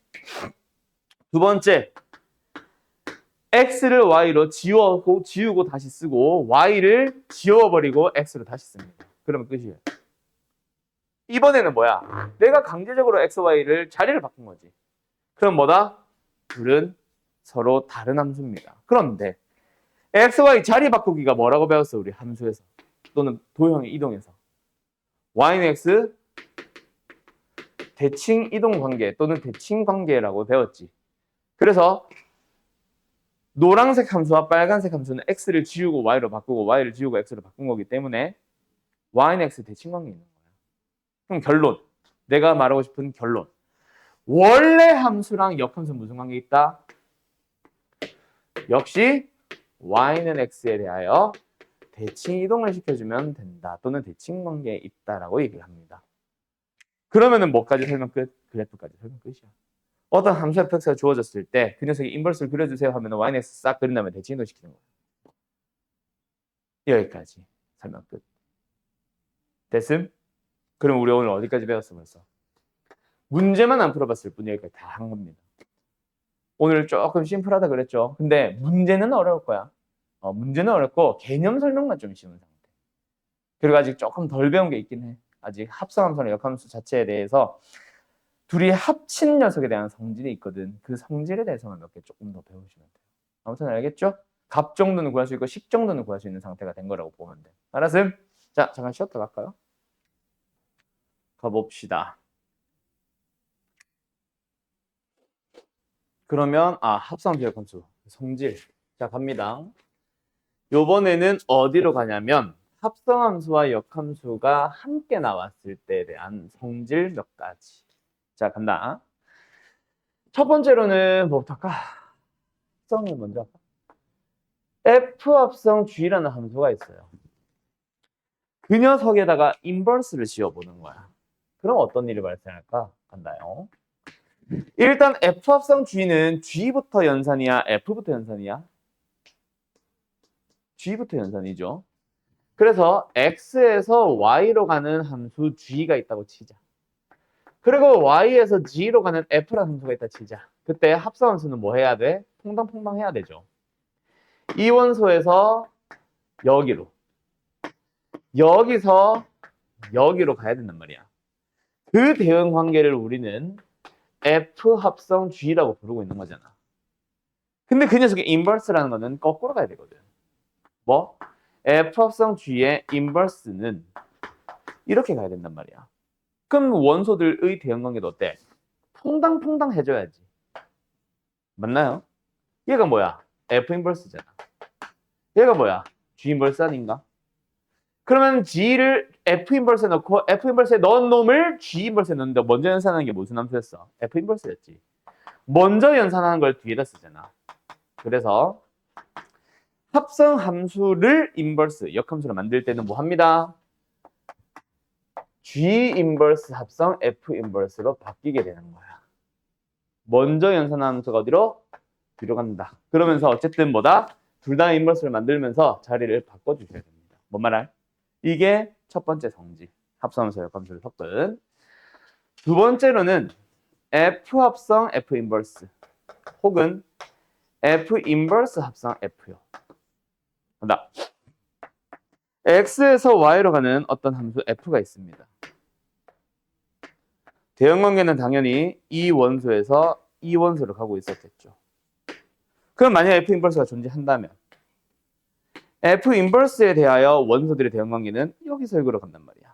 두 번째, x를 y로 지우고 다시 쓰고 y를 지워버리고 x로 다시 씁니다. 그러면 끝이에요. 이번에는 뭐야? 내가 강제적으로 x, y를 자리를 바꾼 거지. 그럼 뭐다? 둘은 서로 다른 함수입니다. 그런데 x, y 자리 바꾸기가 뭐라고 배웠어? 우리 함수에서. 또는 도형의 이동에서. y는 x 대칭 이동 관계 또는 대칭 관계라고 배웠지. 그래서 노란색 함수와 빨간색 함수는 x를 지우고 y로 바꾸고 y를 지우고 x로 바꾼 거기 때문에 y는 x 대칭 관계에 있는 거야. 그럼 결론. 내가 말하고 싶은 결론. 원래 함수랑 역함수 무슨 관계 있다? 역시 y는 x에 대하여 대칭 이동을 시켜주면 된다. 또는 대칭 관계에 있다라고 얘기를 합니다. 그러면은 뭐까지 설명 끝? 그래프까지 설명 끝이야. 어떤 함수 fx가 주어졌을 때 그 녀석의 인버스를 그려주세요 하면 y는 x 싹 그린 다음에 대칭 이동시키는 거야. 여기까지 설명 끝. 됐음? 그럼 우리 오늘 어디까지 배웠어 벌써? 문제만 안 풀어봤을 뿐 여기까지 다 한 겁니다. 오늘 조금 심플하다 그랬죠. 근데 문제는 어려울 거야. 문제는 어렵고 개념 설명만 좀 쉬운 상태. 그리고 아직 조금 덜 배운 게 있긴 해. 아직 합성함수나 역함수 자체에 대해서 둘이 합친 녀석에 대한 성질이 있거든. 그 성질에 대해서만 몇 개 조금 더 배우시면 돼요. 아무튼 알겠죠? 값 정도는 구할 수 있고 식 정도는 구할 수 있는 상태가 된 거라고 보면 돼. 알았음? 자, 잠깐 쉬었다 갈까요? 가봅시다. 그러면 합성함수 역함수 성질. 자, 갑니다. 요번에는 어디로 가냐면 합성함수와 역함수가 함께 나왔을 때에 대한 성질 몇 가지. 자, 간다. 첫 번째로는 뭐부터 할까? 합성을 먼저 할까? F 합성 G라는 함수가 있어요. 그 녀석에다가 인버스를 씌워보는 거야. 그럼 어떤 일이 발생할까? 간다요. 일단 F 합성 G는 G부터 연산이야? F부터 연산이야? G부터 연산이죠. 그래서 X에서 Y로 가는 함수 G가 있다고 치자. 그리고 Y에서 G로 가는 F라는 함수가 있다 치자. 그때 합성함수는 뭐 해야 돼? 퐁당퐁당 해야 되죠. 이 원소에서 여기로, 여기서 여기로 가야 된단 말이야. 그 대응 관계를 우리는 F 합성 G라고 부르고 있는 거잖아. 근데 그 녀석의 인버스라는 거는 거꾸로 가야 되거든. 뭐? F 합성 G의 인버스는 이렇게 가야 된단 말이야. 그럼 원소들의 대응 관계도 어때? 퐁당퐁당 해줘야지. 맞나요? 얘가 뭐야? F 인버스잖아. 얘가 뭐야? G 인버스 아닌가? 그러면 G를 F 인버스에 넣고 F 인버스에 넣은 놈을 G 인버스에 넣는데 먼저 연산하는 게 무슨 함수였어? F 인버스였지. 먼저 연산하는 걸 뒤에다 쓰잖아. 그래서 합성 함수를 인버스, 역함수로 만들 때는 뭐 합니다? G 인버스 합성 F 인버스로 바뀌게 되는 거야. 먼저 연산하는 함수가 어디로? 뒤로 간다. 그러면서 어쨌든 뭐다? 둘 다 인버스를 만들면서 자리를 바꿔주셔야 됩니다. 뭔 말할? 이게 첫 번째 성질. 합성함수, 역함수를 섞은. 두 번째로는 F 합성 F 인버스 혹은 F 인버스 합성 F요. 간다. X에서 Y로 가는 어떤 함수 F가 있습니다. 대응 관계는 당연히 이 원소에서 이 원소로 가고 있었겠죠. 그럼 만약 F 인버스가 존재한다면 F 인버스에 대하여 원소들의 대응 관계는 여기서 여기로 간단 말이야.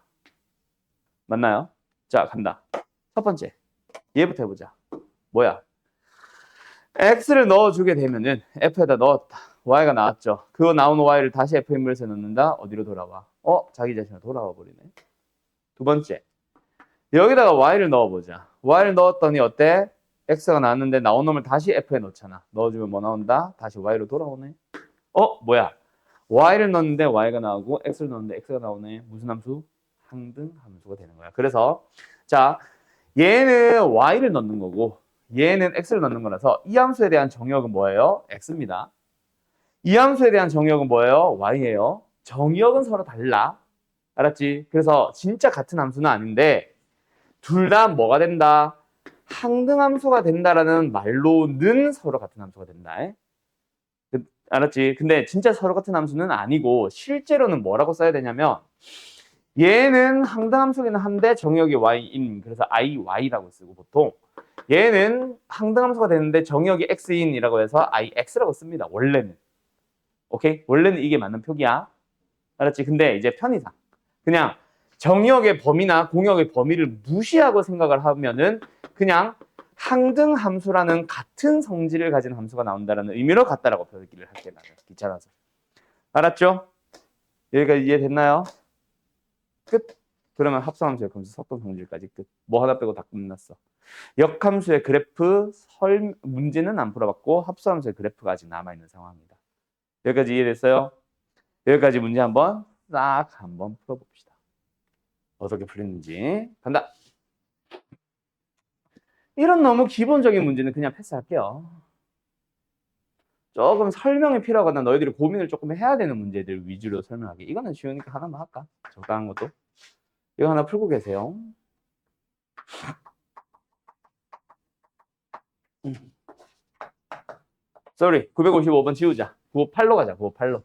맞나요? 자, 간다. 첫 번째. 얘부터 해보자. 뭐야? X를 넣어주게 되면은 F에다 넣었다. Y가 나왔죠. 그 나온 Y를 다시 F 인버스에 넣는다. 어디로 돌아와? 자기 자신으로 돌아와 버리네. 두 번째. 여기다가 Y를 넣어보자. Y를 넣었더니 어때? X가 나왔는데 나온 놈을 다시 F에 넣잖아. 넣어주면 뭐 나온다? 다시 Y로 돌아오네. 뭐야? Y를 넣었는데 Y가 나오고 X를 넣었는데 X가 나오네. 무슨 함수? 항등 함수가 되는 거야. 그래서 자, 얘는 Y를 넣는 거고 얘는 X를 넣는 거라서 이 함수에 대한 정의역은 뭐예요? X입니다. 이 함수에 대한 정의역은 뭐예요? Y예요. 정의역은 서로 달라. 알았지? 그래서 진짜 같은 함수는 아닌데 둘 다 뭐가 된다? 항등함수가 된다라는 말로는 서로 같은 함수가 된다. 알았지? 근데 진짜 서로 같은 함수는 아니고 실제로는 뭐라고 써야 되냐면 얘는 항등함수기는 한데 정의역이 y인 그래서 iy라고 쓰고 보통 얘는 항등함수가 되는데 정의역이 x인이라고 해서 ix라고 씁니다. 원래는. 오케이? 원래는 이게 맞는 표기야. 알았지? 근데 이제 편의상 그냥 정의역의 범위나 공역의 범위를 무시하고 생각을 하면은 그냥 항등함수라는 같은 성질을 가진 함수가 나온다는 의미로 같다라고 표기를 할게 나는 귀찮아서. 알았죠? 여기까지 이해됐나요? 끝. 그러면 합성함수의 검수 속도 성질까지 끝. 뭐 하나 빼고 다 끝났어. 역함수의 그래프 문제는 안 풀어봤고 합성함수의 그래프가 아직 남아있는 상황입니다. 여기까지 이해됐어요? 여기까지 문제 한번 싹 한번 풀어봅시다. 어떻게 풀리는지 간다. 이런 너무 기본적인 문제는 그냥 패스할게요. 조금 설명이 필요하거나 너희들이 고민을 조금 해야 되는 문제들 위주로 설명하기. 이거는 쉬우니까 하나만 할까? 적당한 것도. 이거 하나 풀고 계세요. sorry, 955번 지우자. 958로 가자. 958로.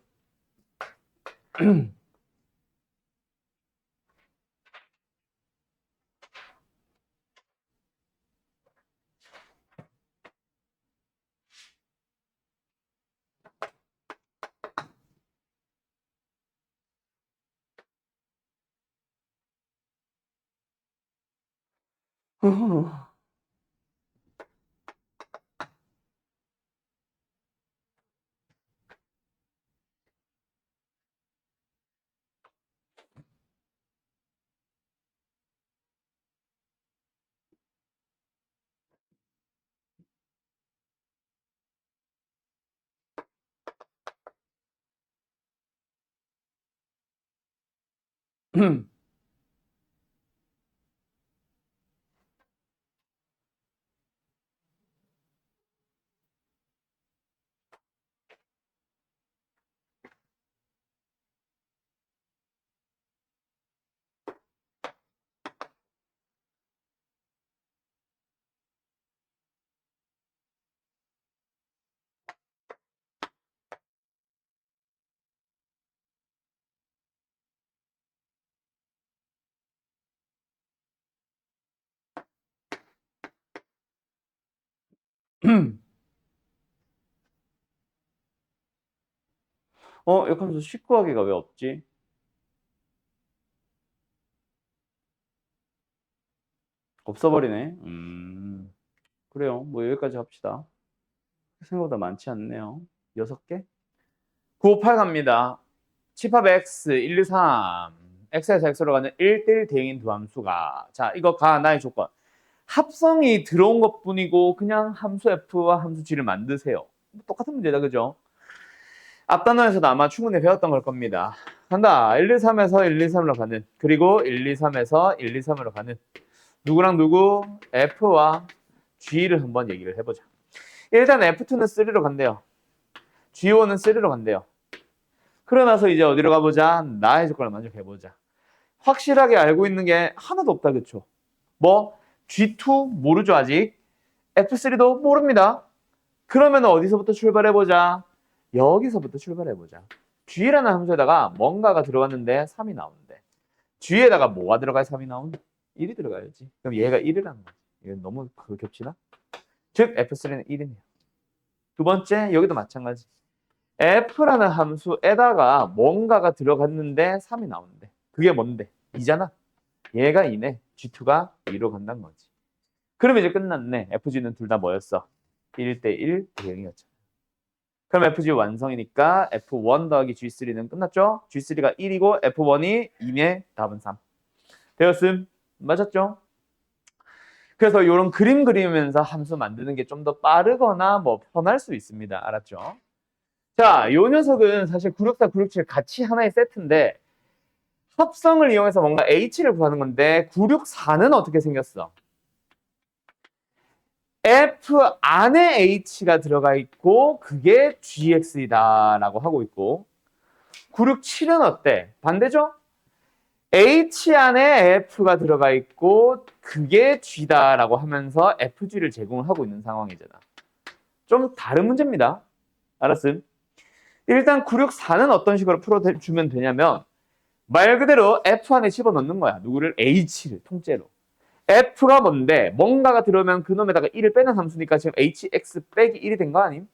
역함수 19하기가 왜 없지? 없어버리네. 그래요. 뭐 여기까지 합시다. 생각보다 많지 않네요. 6개? 958 갑니다. 집합 x 1, 2, 3 x에서 x로 가는 1대1 대응인 두 함수가 자 이거 가 나의 조건 합성이 들어온 것 뿐이고 그냥 함수 f와 함수 g를 만드세요. 똑같은 문제다 그죠? 앞 단원에서도 아마 충분히 배웠던 걸 겁니다. 간다. 1, 2, 3에서 1, 2, 3으로 가는 그리고 1, 2, 3에서 1, 2, 3으로 가는 누구랑 누구? f와 g를 한번 얘기를 해보자. 일단 f2는 3로 간대요. g1은 3로 간대요. 그러나서 이제 어디로 가보자? 나의 조건을 만족해보자. 확실하게 알고 있는 게 하나도 없다 그쵸? 뭐? G2 모르죠 아직? F3도 모릅니다. 그러면 어디서부터 출발해보자? 여기서부터 출발해보자. G라는 함수에다가 뭔가가 들어갔는데 3이 나오는데 G에다가 뭐가 들어가야 3이 나오는? 1이 들어가야지. 그럼 얘가 1이라는 거지. 이건 너무 겹치나? 즉 F3는 1이네요. 두 번째 여기도 마찬가지. f라는 함수에다가 뭔가가 들어갔는데 3이 나오는데 그게 뭔데? 2잖아. 얘가 2네. G2가 2로 간다는 거지. 그러면 이제 끝났네. FG는 둘 다 뭐였어? 1대1 대응이었잖아. 그럼 FG 완성이니까 F1 더하기 G3는 끝났죠? G3가 1이고 F1이 2네. 답은 3. 되었음. 맞았죠? 그래서 이런 그림 그리면서 함수 만드는 게 좀 더 빠르거나 뭐 편할 수 있습니다. 알았죠? 자, 요 녀석은 사실 964, 967 같이 하나의 세트인데 합성을 이용해서 뭔가 H를 구하는 건데 964는 어떻게 생겼어? F 안에 H가 들어가 있고 그게 GX이다 라고 하고 있고 967은 어때? 반대죠? H 안에 F가 들어가 있고 그게 G다라고 하면서 FG를 제공을 하고 있는 상황이잖아. 좀 다른 문제입니다. 알았음? 일단 964는 어떤 식으로 풀어주면 되냐면 말 그대로 F 안에 집어넣는 거야. 누구를? H를 통째로. F가 뭔데? 뭔가가 들어오면 그놈에다가 1을 빼는 함수니까 지금 HX 빼기 1이 된 거 아님?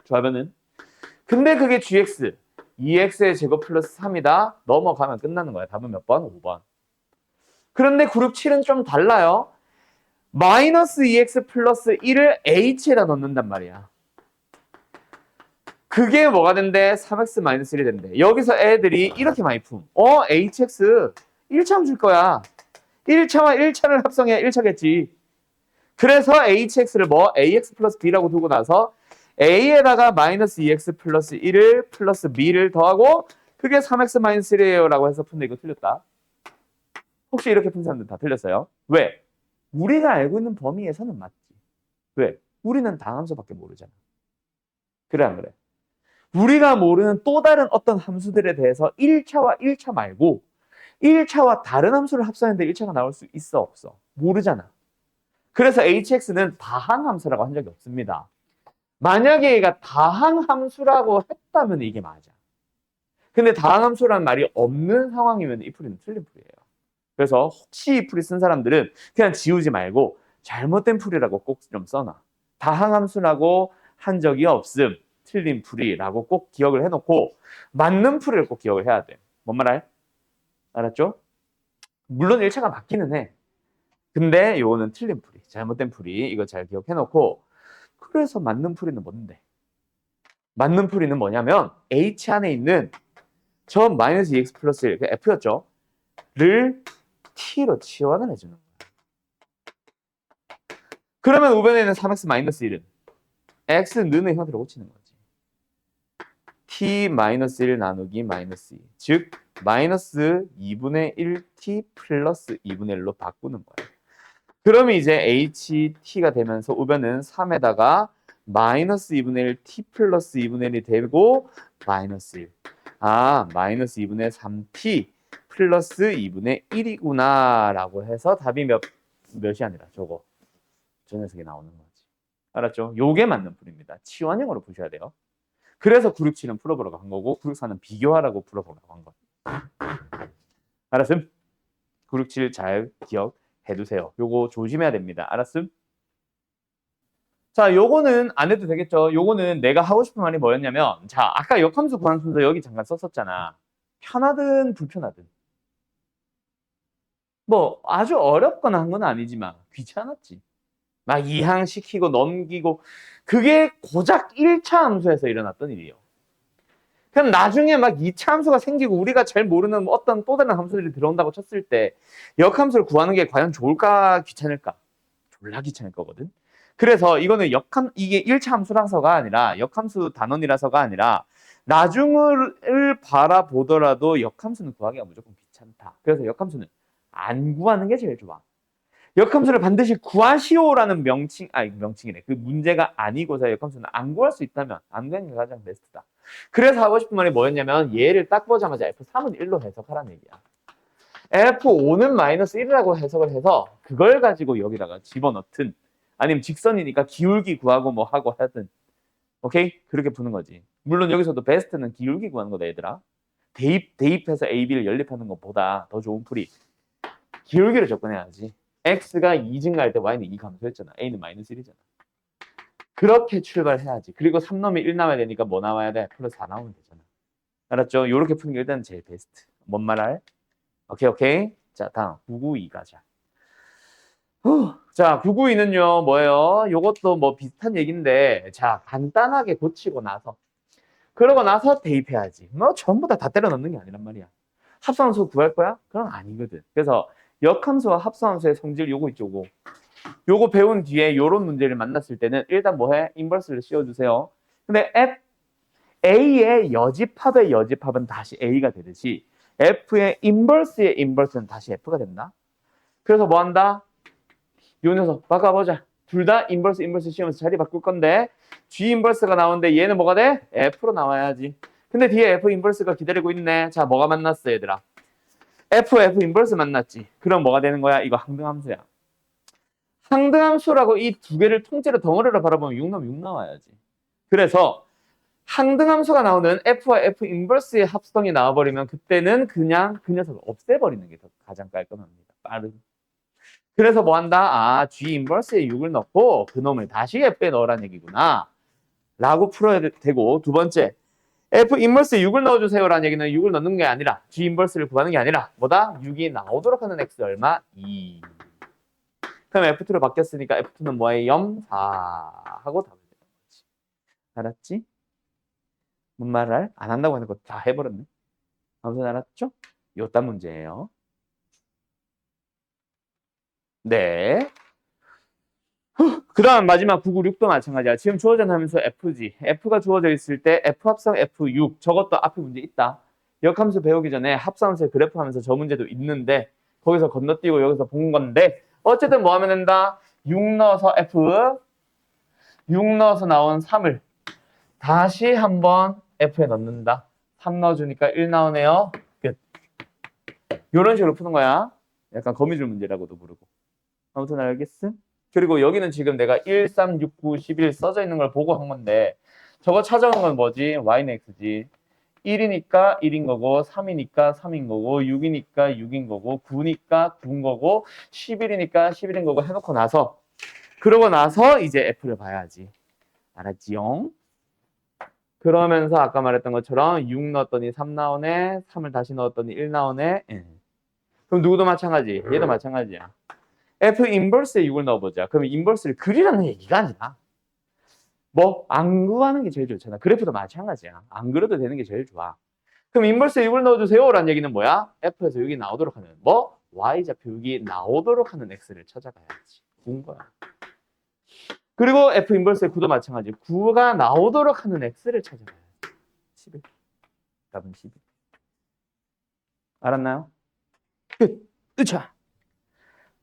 좌변은. 근데 그게 GX. 2x의 제곱 플러스 3이다. 넘어가면 끝나는 거야. 답은 몇 번? 5번. 그런데 그룹 7은 좀 달라요. 마이너스 2x 플러스 1을 h에다 넣는단 말이야. 그게 뭐가 된대? 3x 마이너스 1이 된대. 여기서 애들이 이렇게 많이 품. hx 1차 줄 거야. 1차와 1차를 합성해야 1차겠지. 그래서 hx를 뭐? ax 플러스 b라고 두고 나서 a에다가 마이너스 2x 플러스 1을 플러스 b를 더하고 그게 3x 마이너스 1이에요 라고 해서 푼데 이거 틀렸다. 혹시 이렇게 푼 사람들 다 틀렸어요? 왜? 우리가 알고 있는 범위에서는 맞지. 왜? 우리는 다함수밖에 모르잖아. 그래 안 그래? 우리가 모르는 또 다른 어떤 함수들에 대해서 1차와 1차 말고 1차와 다른 함수를 합성했는데 1차가 나올 수 있어 없어? 모르잖아. 그래서 hx는 다항함수라고 한 적이 없습니다. 만약에 얘가 다항함수라고 했다면 이게 맞아. 근데 다항함수라는 말이 없는 상황이면 이 풀이는 틀린 풀이에요. 그래서 혹시 이 풀이 쓴 사람들은 그냥 지우지 말고 잘못된 풀이라고 꼭 좀 써놔. 다항함수라고 한 적이 없음. 틀린 풀이라고 꼭 기억을 해놓고 맞는 풀이를 꼭 기억을 해야 돼. 뭔 말 알? 알았죠? 물론 1차가 맞기는 해. 근데 요거는 틀린 풀이, 잘못된 풀이. 이거 잘 기억해놓고 그래서 맞는 풀이는 뭔데? 맞는 풀이는 뭐냐면 H 안에 있는 저 마이너스 2x 플러스 1, F였죠? 를 T로 치환을 해주는 거야. 그러면 우변에는 3x 마이너스 1은 x는 형태로 고치는 거지. T 마이너스 1 나누기 마이너스 2. 즉 마이너스 2분의 1t 플러스 2분의 1로 바꾸는 거야. 그러면 이제 HT가 되면서 우변은 3에다가 마이너스 2분의 1 t 플러스 2분의 1이 되고 마이너스 1. 마이너스 2분의 3t 플러스 2분의 1이구나 라고 해서 답이 몇이 아니라 저거. 저 녀석이 나오는 거지. 알았죠? 요게 맞는 풀입니다. 치환형으로 푸셔야 돼요. 그래서 967은 풀어보라고 한 거고 964는 비교하라고 풀어보라고 한 거예요. 알았음? 967 잘 기억해 두세요. 요거 조심해야 됩니다. 알았음? 자, 요거는 안 해도 되겠죠? 요거는 내가 하고 싶은 말이 뭐였냐면 자, 아까 역함수 구하는 순서 여기 잠깐 썼었잖아. 편하든 불편하든. 뭐 아주 어렵거나 한 건 아니지만 귀찮았지. 막 이항시키고 넘기고 그게 고작 1차 함수에서 일어났던 일이에요. 그럼 나중에 막 2차 함수가 생기고 우리가 잘 모르는 어떤 또 다른 함수들이 들어온다고 쳤을 때 역함수를 구하는 게 과연 좋을까 귀찮을까? 졸라 귀찮을 거거든. 그래서 이거는 이게 1차 함수라서가 아니라 역함수 단원이라서가 아니라 나중을 바라보더라도 역함수는 구하기가 무조건 귀찮다. 그래서 역함수는 안 구하는 게 제일 좋아. 역함수를 반드시 구하시오라는 명칭이래. 그 문제가 아니고서 역함수는 안 구할 수 있다면 안 구하는 게 가장 베스트다. 그래서 하고 싶은 말이 뭐였냐면 얘를 딱 보자마자 F3은 1로 해석하라는 얘기야. F5는 마이너스 1이라고 해석을 해서 그걸 가지고 여기다가 집어넣든 아니면 직선이니까 기울기 구하고 뭐 하고 하든 오케이? 그렇게 푸는 거지. 물론 여기서도 베스트는 기울기 구하는 거다 얘들아. 대입해서 A, B를 연립하는 것보다 더 좋은 풀이 기울기를 접근해야지. X가 2 증가할 때 Y는 2 감소했잖아. A는 마이너스 1이잖아. 그렇게 출발해야지. 그리고 3 넣으면 1 나와야 되니까 뭐 나와야 돼? 플러스 4 나오면 되잖아. 알았죠? 요렇게 푸는 게 일단 제일 베스트. 뭔 말 알? 오케이. 자, 다음 992 가자. 자, 992는요, 뭐예요? 요것도 뭐 비슷한 얘기인데, 자, 간단하게 고치고 나서, 그러고 나서 대입해야지. 뭐 전부 다 때려 넣는 게 아니란 말이야. 합성함수 구할 거야? 그럼 아니거든. 그래서 역함수와 합성함수의 성질 요거 있죠, 요거 배운 뒤에 요런 문제를 만났을 때는 일단 뭐해? 인버스를 씌워주세요. 근데 A의 여집합은 다시 A가 되듯이 F의 인버스의 인버스는 다시 F가 된다. 그래서 뭐 한다? 요 녀석 바꿔보자. 둘 다 인버스 씌우면서 자리 바꿀 건데 G 인버스가 나오는데 얘는 뭐가 돼? F로 나와야지. 근데 뒤에 F 인버스가 기다리고 있네. 자, 뭐가 만났어 얘들아? F 인버스 만났지. 그럼 뭐가 되는 거야? 이거 항등함수야. 항등함수라고 이 두 개를 통째로 덩어리로 바라보면 6 나오면 6 나와야지. 그래서 항등함수가 나오는 F와 F 인버스의 합성이 나와버리면 그때는 그냥 그 녀석을 없애버리는 게 더 가장 깔끔합니다. 빠른. 그래서 뭐 한다? 아, G 인버스에 6을 넣고 그놈을 다시 F에 넣으라는 얘기구나. 라고 풀어야 되고, 두 번째. F 인버스에 6을 넣어주세요라는 얘기는 6을 넣는 게 아니라 G 인버스를 구하는 게 아니라 뭐다? 6이 나오도록 하는 X 얼마? 2. 그럼 F2로 바뀌었으니까 F2는 뭐에 0? 4 하고 답을 되는 거지. 알았지? 뭔 말을 안 한다고 하는 거 다 해버렸네. 아무튼 알았죠? 요딴 문제예요. 네. 그 다음 마지막 996도 마찬가지야. 지금 주어진 하면서 F지. F가 주어져 있을 때 F 합성 F6. 저것도 앞에 문제 있다. 역함수 배우기 전에 합성함수의 그래프 하면서 저 문제도 있는데 거기서 건너뛰고 여기서 본 건데 어쨌든 뭐 하면 된다? 6 넣어서 F 6 넣어서 나온 3을 다시 한번 F에 넣는다. 3 넣어주니까 1 나오네요. 끝. 이런 식으로 푸는 거야. 약간 거미줄 문제라고도 부르고. 아무튼 알겠음? 그리고 여기는 지금 내가 1, 3, 6, 9, 11 써져 있는 걸 보고 한 건데 저거 찾아온 건 뭐지? Y는 X지. 1이니까 1인 거고 3이니까 3인 거고 6이니까 6인 거고 9니까 9인 거고 11이니까 11인 거고 해놓고 나서 그러고 나서 이제 F를 봐야지. 알았지요? 그러면서 아까 말했던 것처럼 6 넣었더니 3 나오네. 3을 다시 넣었더니 1 나오네. 그럼 누구도 마찬가지. 얘도 마찬가지야. F 인버스에 6을 넣어보자. 그럼 인버스를 그리라는 얘기가 아니라 뭐 안 구하는 게 제일 좋잖아. 그래프도 마찬가지야. 안 그려도 되는 게 제일 좋아. 그럼 인버스에 6을 넣어주세요 라는 얘기는 뭐야? F에서 6이 나오도록 하는 뭐? Y좌표 6이 나오도록 하는 X를 찾아가야지. 9인 거야. 그리고 F 인버스의 9도 마찬가지. 9가 나오도록 하는 X를 찾아가야지. 11. 답은 11. 알았나요? 끝. 으차.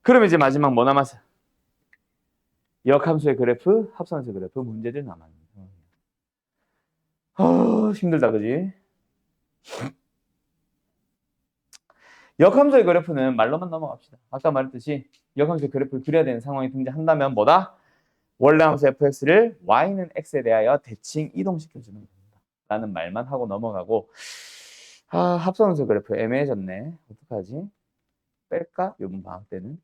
그럼 이제 마지막 뭐 남았어? 역함수의 그래프, 합성함수의 그래프 문제들 남았네. 힘들다, 그지? 역함수의 그래프는 말로만 넘어갑시다. 아까 말했듯이 역함수의 그래프를 그려야 되는 상황이 등장한다면 뭐다? 원래 함수 fx를 y는 x에 대하여 대칭 이동시켜주는 겁니다. 라는 말만 하고 넘어가고 합성함수 그래프 애매해졌네. 어떡하지? 뺄까? 요번 방학 때는.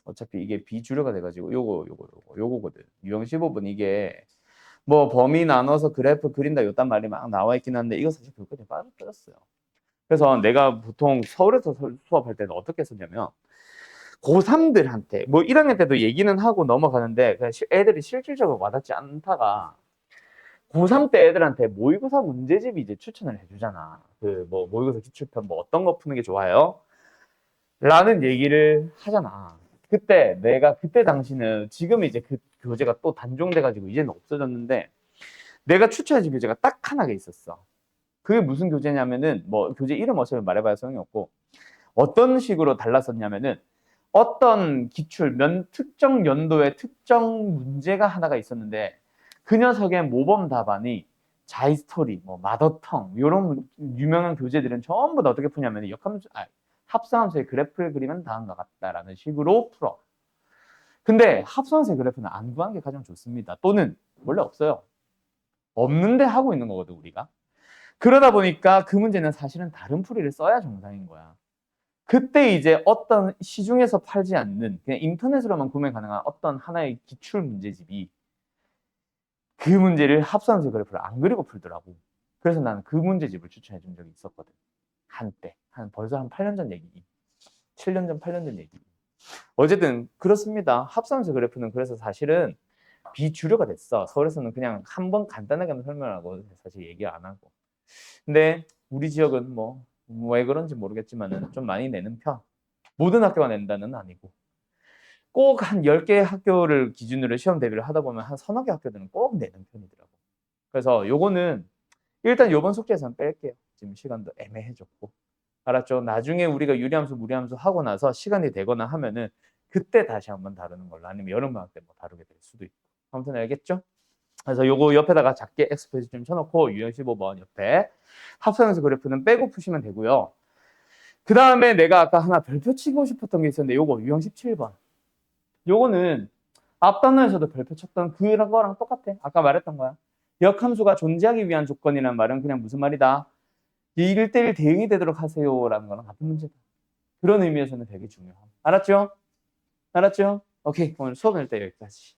어차피 이게 비주류가 돼가지고 요거거든. 유형 15분 이게 뭐 범위 나눠서 그래프 그린다 요딴 말이 막 나와 있긴 한데 이거 사실 교과서에 빠졌어요. 그래서 내가 보통 서울에서 수업할 때는 어떻게 했었냐면 고3들한테 뭐 1학년 때도 얘기는 하고 넘어가는데 애들이 실질적으로 와닿지 않다가 고3 때 애들한테 모의고사 문제집 이제 추천을 해주잖아. 그 뭐 모의고사 기출편 뭐 어떤 거 푸는 게 좋아요? 라는 얘기를 하잖아. 그때 내가 그때 당시는 지금 이제 그 교재가 또 단종돼가지고 이제는 없어졌는데 내가 추천해준 교재가 딱 하나가 있었어. 그게 무슨 교재냐면은 뭐 교재 이름 어차피 말해봐야 소용이 없고 어떤 식으로 달랐었냐면은 어떤 기출 특정 연도에 특정 문제가 하나가 있었는데 그 녀석의 모범 답안이 자이스토리, 뭐 마더텅 이런 유명한 교재들은 전부 다 어떻게 푸냐면 합성함수의 그래프를 그리면 다음과 같다라는 식으로 풀어. 근데 합성함수의 그래프는 안 구한 게 가장 좋습니다. 또는 원래 없어요. 없는데 하고 있는 거거든 우리가. 그러다 보니까 그 문제는 사실은 다른 풀이를 써야 정상인 거야. 그때 이제 어떤 시중에서 팔지 않는 그냥 인터넷으로만 구매 가능한 어떤 하나의 기출 문제집이 그 문제를 합성함수 그래프를 안 그리고 풀더라고. 그래서 나는 그 문제집을 추천해 준 적이 있었거든. 한때. 벌써 한 8년 전 얘기. 7년 전, 8년 전 얘기. 어쨌든 그렇습니다. 합성함수 그래프는 그래서 사실은 비주류가 됐어. 서울에서는 그냥 한번 간단하게 설명하고 사실 얘기 안 하고. 근데 우리 지역은 뭐 왜 그런지 모르겠지만은 좀 많이 내는 편. 모든 학교가 낸다는 아니고 꼭 한 10개 학교를 기준으로 시험 대비를 하다 보면 한 서너 개 학교들은 꼭 내는 편이더라고. 그래서 요거는 일단 요번 숙제에서는 뺄게요. 지금 시간도 애매해졌고. 알았죠? 나중에 우리가 유리함수, 무리함수 하고 나서 시간이 되거나 하면은 그때 다시 한번 다루는 걸로 아니면 여름방학 때 뭐 다루게 될 수도 있고. 아무튼 알겠죠? 그래서 요거 옆에다가 작게 엑스프레스 좀 쳐놓고 유형 15번 옆에 합성함수 그래프는 빼고 푸시면 되고요. 그 다음에 내가 아까 하나 별표 치고 싶었던 게 있었는데 요거 유형 17번. 요거는 앞 단어에서도 별표 쳤던 그런 거랑 똑같아. 아까 말했던 거야. 역함수가 존재하기 위한 조건이라는 말은 그냥 무슨 말이다. 1대1 대응이 되도록 하세요라는 거랑 같은 문제다. 그런 의미에서는 되게 중요함. 알았죠? 알았죠? 오케이. 오늘 수업은 일단 여기까지.